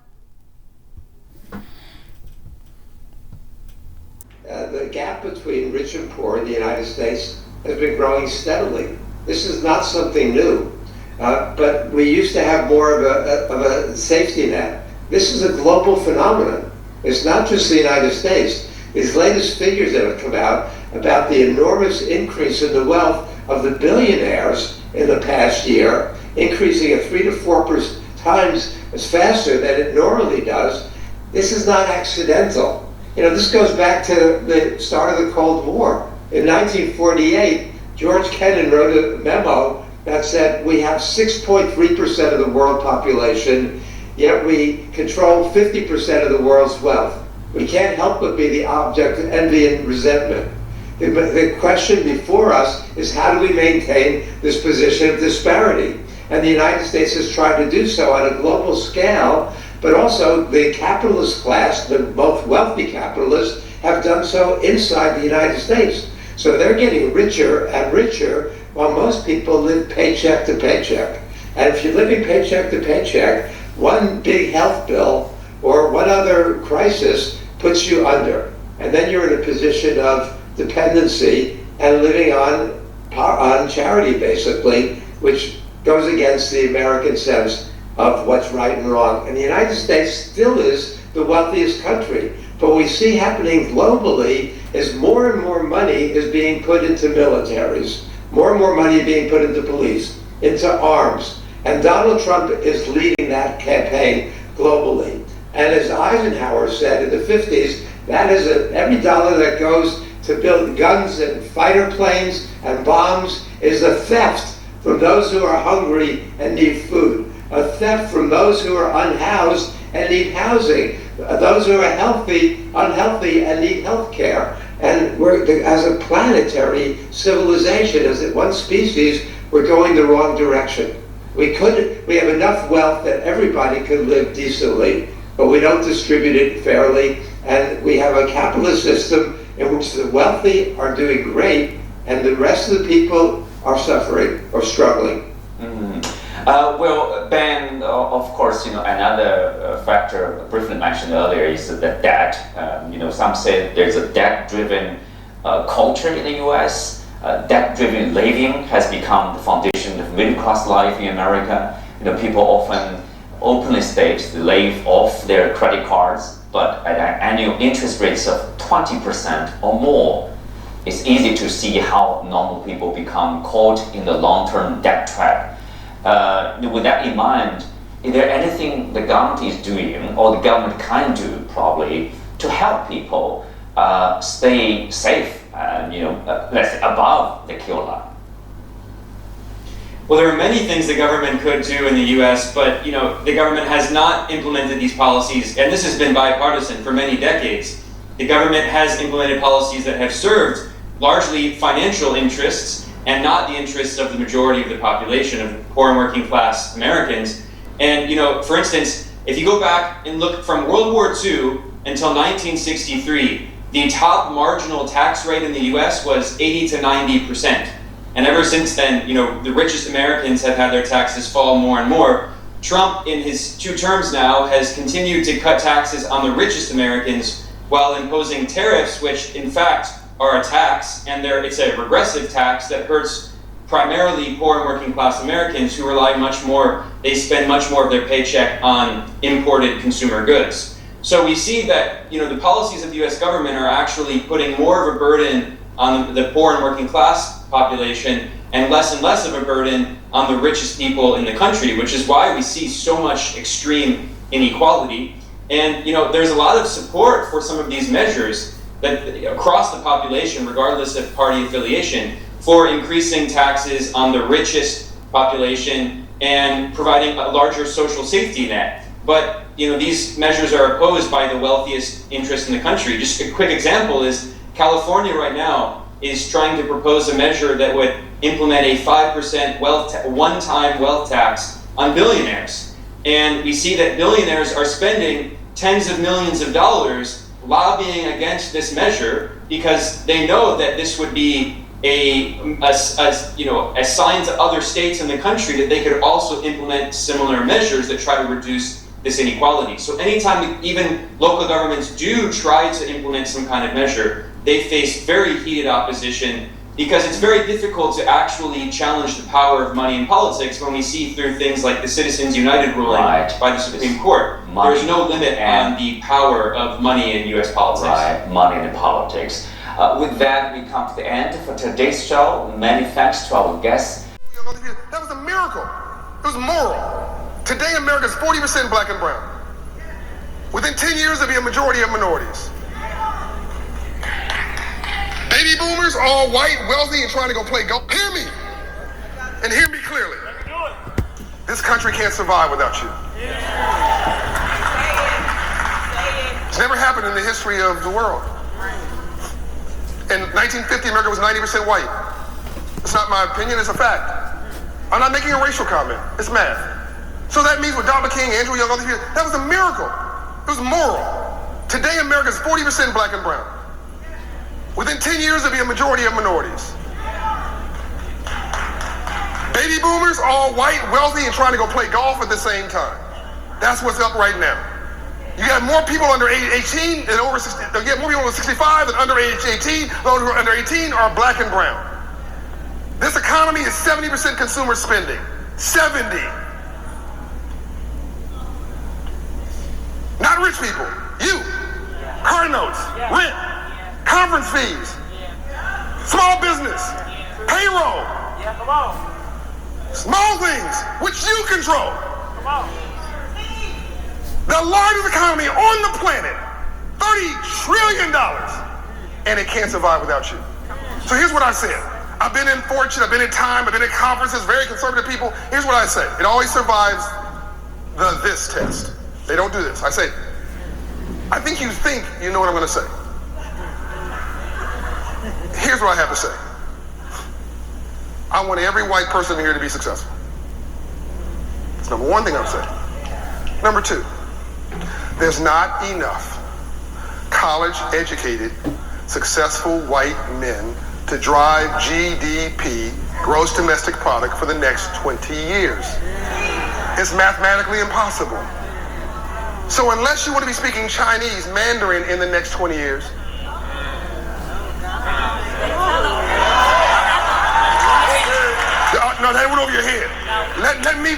The gap between rich and poor in the United States has been growing steadily. This is not something new, but we used to have more of a safety net. This is a global phenomenon. It's not just the United States. These latest figures that have come out about the enormous increase in the wealth of the billionaires in the past year, increasing at 3 to 4 times as faster than it normally does. This is not accidental. This goes back to the start of the Cold War. In 1948, George Kennan wrote a memo that said we have 6.3% of the world population, yet we control 50% of the world's wealth. We can't help but be the object of envy and resentment. The question before us is, how do we maintain this position of disparity? And the United States has tried to do so on a global scale, but also the capitalist class, the most wealthy capitalists, have done so inside the United States. So they're getting richer and richer, while most people live paycheck to paycheck. And if you're living paycheck to paycheck, one big health bill or one other crisis puts you under. And then you're in a position of dependency and living on charity, basically, which goes against the American sense of what's right and wrong. And the United States still is the wealthiest country. But what we see happening globally is more and more money is being put into militaries, more and more money being put into police, into arms. And Donald Trump is leading that campaign globally. And as Eisenhower said in the 50s, that is every dollar that goes to build guns and fighter planes and bombs is a theft from those who are hungry and need food, a theft from those who are unhoused and need housing, those who are unhealthy and need health care. And we're, as a planetary civilization, as one species, we're going the wrong direction. We have enough wealth that everybody could live decently, but we don't distribute it fairly. And we have a capitalist system in which the wealthy are doing great and the rest of the people are suffering or struggling. Well, Ben, of course, another factor briefly mentioned earlier is the debt. Some say there's a debt-driven culture in the U.S. Debt-driven living has become the foundation of middle-class life in America. People often openly state they live off their credit cards, but at annual interest rates of 20% or more, it's easy to see how normal people become caught in the long-term debt trap. With that in mind, is there anything the government is doing, or the government can do probably, to help people stay safe and let's say above the kill line? Well, there are many things the government could do in the U.S., but the government has not implemented these policies, and this has been bipartisan for many decades. The government has implemented policies that have served largely financial interests and not the interests of the majority of the population, of poor and working class Americans. And for instance, if you go back and look from World War II until 1963, the top marginal tax rate in the US was 80 to 90%. And ever since then, the richest Americans have had their taxes fall more and more. Trump, in his 2 terms now, has continued to cut taxes on the richest Americans while imposing tariffs, which in fact are a tax, and it's a regressive tax that hurts primarily poor and working class Americans who rely much more, they spend much more of their paycheck on imported consumer goods. So we see that the policies of the US government are actually putting more of a burden on the poor and working class population and less of a burden on the richest people in the country, which is why we see so much extreme inequality. And there's a lot of support for some of these measures that across the population, regardless of party affiliation, for increasing taxes on the richest population and providing a larger social safety net. But these measures are opposed by the wealthiest interests in the country. Just a quick example is California right now is trying to propose a measure that would implement a 5% one-time wealth tax on billionaires. And we see that billionaires are spending tens of millions of dollars lobbying against this measure because they know that this would be a sign to other states in the country that they could also implement similar measures that try to reduce this inequality. So anytime even local governments do try to implement some kind of measure, they face very heated opposition because it's very difficult to actually challenge the power of money in politics when we see through things like the Citizens United ruling by the Supreme Court. There's no limit on the power of money in US politics. Right, money in politics. With that, we come to the end for today's show. Many thanks to our guests. That was a miracle. It was moral. Today, America is 40% black and brown. Within 10 years, there'll be a majority of minorities. Baby boomers, all white, wealthy, and trying to go play golf. Hear me, and hear me clearly. This country can't survive without you. It's never happened in the history of the world. In 1950, America was 90% white. It's not my opinion, it's a fact. I'm not making a racial comment, it's math. So that means with Dr. King, Andrew Young, other people, that was a miracle. It was moral. Today, America is 40% black and brown. Within 10 years, there'll be a majority of minorities. Baby boomers, all white, wealthy, and trying to go play golf at the same time. That's what's up right now. You got more people under age 18 than over 60, you get more people over 65 than under age 18. Those who are under 18 are black and brown. This economy is 70% consumer spending. 70. Not rich people. You. Car notes. Rent. Conference fees, small business, payroll, small things which you control. The largest economy on the planet, $30 trillion, and it can't survive without you. So here's what I said. I've been in Fortune, I've been in Time, I've been in conferences, very conservative people. Here's what I say. It always survives the this test. They don't do this. I say, I think you know what I'm going to say. Here's what I have to say. I want every white person here to be successful. That's number one thing I'm saying. Number two, there's not enough college-educated, successful white men to drive GDP, gross domestic product, for the next 20 years. It's mathematically impossible. So unless you want to be speaking Chinese, Mandarin in the next 20 years, no, that went over your head. Let me,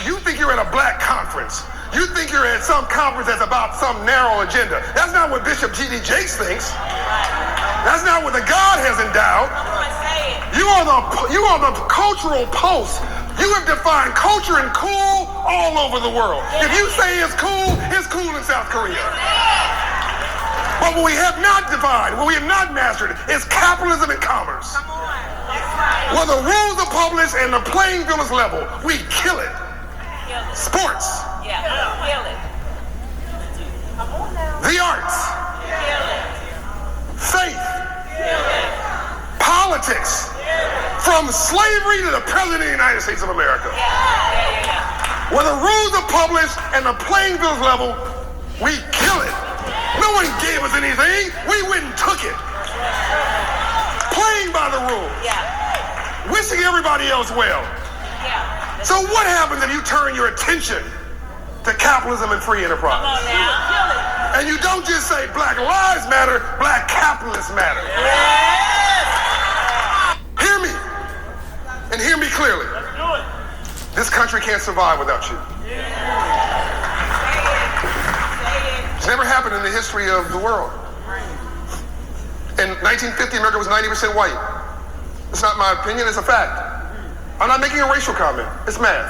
you think you're at a black conference. You think you're at some conference that's about some narrow agenda. That's not what Bishop G.D. Jakes thinks. That's not what the God has endowed. You are the cultural pulse. You have defined culture and cool all over the world. If you say it's cool in South Korea. But what we have not defined, what we have not mastered, is capitalism and commerce. Where the rules are published and the playing field is level, we kill it. Sports. The arts. Faith. Politics. From slavery to the President of the United States of America. Where the rules are published and the playing field is level, we kill it. No one gave us anything. We went and took it. Playing by the rules. Wishing everybody else well. So what happens if you turn your attention to capitalism and free enterprise? And you don't just say Black lives matter, Black capitalists matter. Hear me, and hear me clearly. This country can't survive without you. It's never happened in the history of the world. In 1950, America was 90% white. It's not my opinion, it's a fact. I'm not making a racial comment, it's math.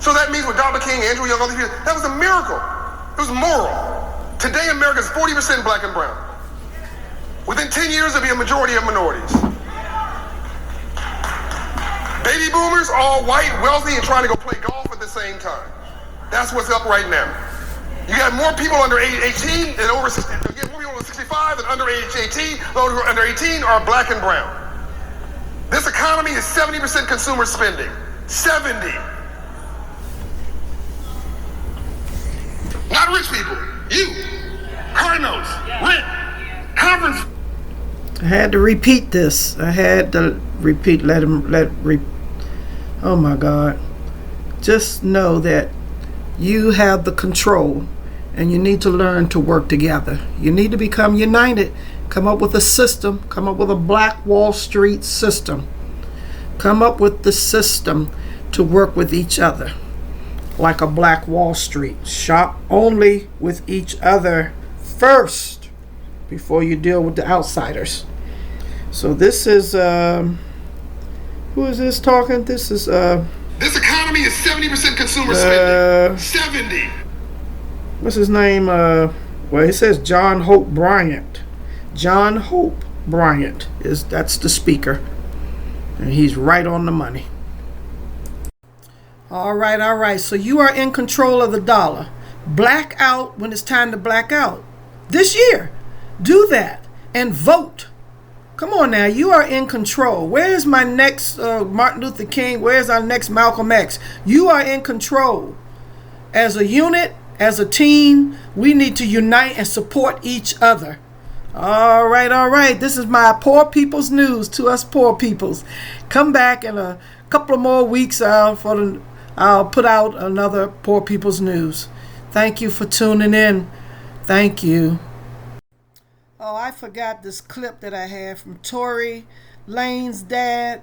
So that means with Dr. King, Andrew Young, all these people, that was a miracle. It was moral. Today, America is 40% black and brown. Within 10 years, there'll be a majority of minorities. Baby boomers, all white, wealthy, and trying to go play golf at the same time. That's what's up right now. You got more people under age 18 than over 60. You have more people over 65 than under age 18. Those who are under 18 are black and brown. This economy is 70% consumer spending. 70. Not rich people. You. Cardinals. Rent. Conference. I had to repeat this. I had to repeat. Oh my God. Just know that you have the control and you need to learn to work together. You need to become united. Come up with a system. Come up with a Black Wall Street system. Come up with the system to work with each other. Like a Black Wall Street. Shop only with each other first before you deal with the outsiders. So this is, who is this talking? This is, This economy is 70% consumer spending. 70. What's his name? Well, it says John Hope Bryant. John Hope Bryant that's the speaker. And he's right on the money. All right. So you are in control of the dollar. Black out when it's time to black out. This year, do that and vote. Come on now, you are in control. Where's my next Martin Luther King? Where's our next Malcolm X? You are in control. As a unit, as a team, we need to unite and support each other. All right. This is my Poor People's News to us poor peoples. Come back in a couple of more weeks. I'll put out another Poor People's News. Thank you for tuning in. Thank you. Oh, I forgot this clip that I had from Tory Lane's dad.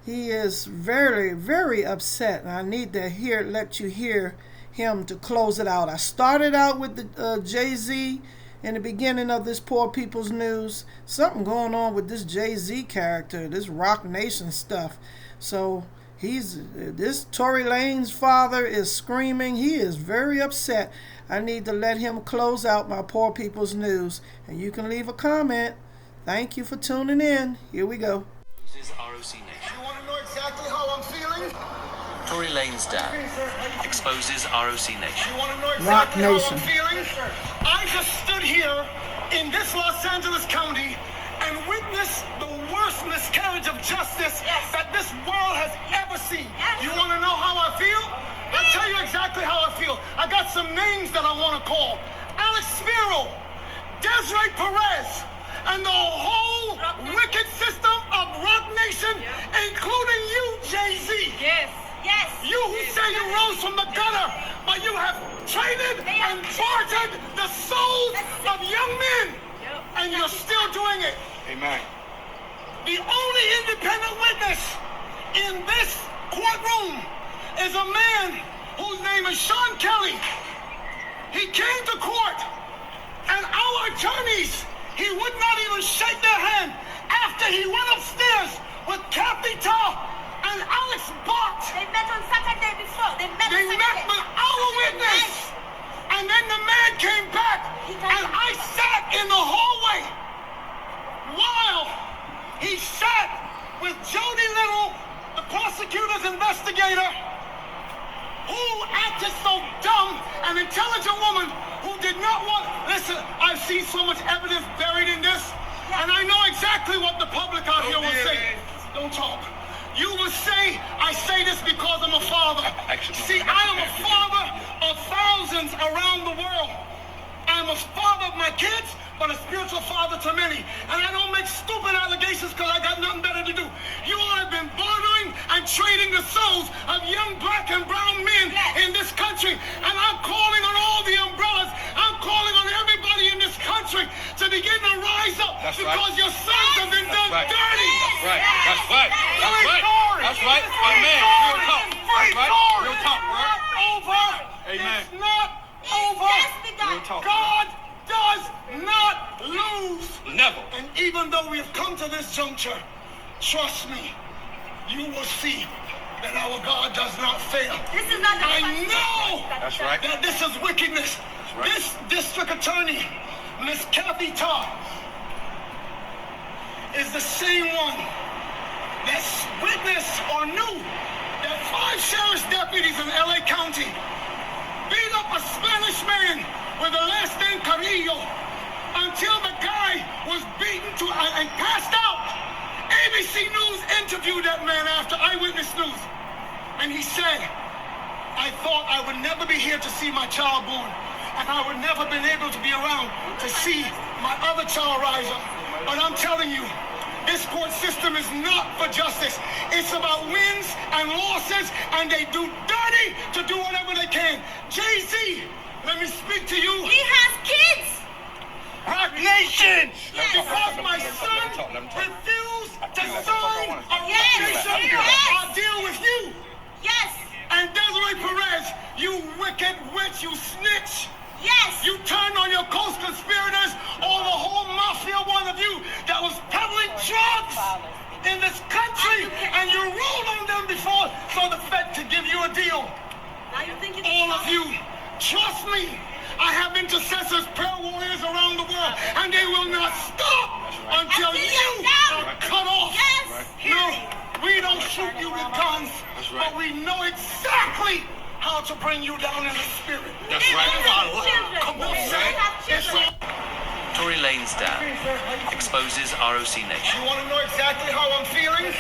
He is very, very upset. I need to let you hear him to close it out. I started out with the Jay-Z in the beginning of this Poor People's News. Something going on with this Jay-Z character, this Rock Nation stuff. So this Tory Lane's father is screaming. He is very upset. I need to let him close out my Poor People's News. And you can leave a comment. Thank you for tuning in. Here we go. This is ROC Nation. You want to know exactly how I'm feeling? Tory Lane's dad exposes ROC Nation. You want to know Rock exactly how Nation. I'm feeling? I just stood here in this Los Angeles County and witnessed the worst miscarriage of justice that this world has ever seen. You want to know how I feel? I'll tell you exactly how I feel. I got some names that I want to call. Alex Spiro, Desiree Perez, and the whole wicked system of Rock Nation, including you, Jay-Z. Yes. You who say you rose from the gutter, but you have traded and bartered the souls of young men, and you're still doing it. Amen. The only independent witness in this courtroom is a man whose name is Sean Kelly. He came to court, and our attorneys, he would not even shake their hand after he went upstairs with Kathy Ta and Alex Bott. They met on Saturday before. They met with our witness. And then the man came back, and I sat in the hallway while he sat with Jody Little, the prosecutor's investigator, who acted so dumb, an intelligent woman who did not want, listen, I've seen so much evidence buried in this, and I know exactly what the public out here will say. Don't talk. You will say, I say this because I'm a father. See, I am a father of thousands around the world. I'm a father of my kids, but a spiritual father to many. And I don't make stupid allegations because I got nothing better to do. You all have been bartering and trading the souls of young black and brown men in this country. And I'm calling on all the umbrellas. I'm calling on everybody in this country to begin to rise up because your sons have been done dirty. That's right. That's right. That's right. That's right. Amen. Real talk. That's right. Real talk, bro. Over. Amen. It's not over. Real talk. God does not lose. Never. And even though we have come to this juncture, trust me, you will see that our God does not fail. This is not the I know That's right. that this is wickedness. right. This district attorney, Miss Kathy Todd, is the same one that witnessed or knew that 5 sheriff's deputies in LA County beat up a Spanish man with the last name Carrillo until the guy was beaten to and passed out. ABC News interviewed that man after Eyewitness News, and he said, I thought I would never be here to see my child born, and I would never been able to be around to see my other child rise up. But I'm telling you, this court system is not for justice. It's about wins and losses, and they do dirty to do whatever they can. Jay-Z, let me speak to you. He has kids. Rock Nation! Because my son refused to sign a I'll deal with you. Yes. And Desiree Perez, you wicked witch, you snitch. Yes. You turned on your co-conspirators, all the whole mafia, one of you, that was peddling drugs in this country, and you ruled on them before so the Fed could give you a deal. Now you think it's all of you, trust me, I have intercessors, prayer warriors around the world, and they will not stop until you are cut off. Yes. No, we don't shoot you with guns, but we know exactly how to bring you down in the spirit. That's right. Come on, son. Tory Lane's dad exposes ROC Nation. You want to know exactly how I'm feeling?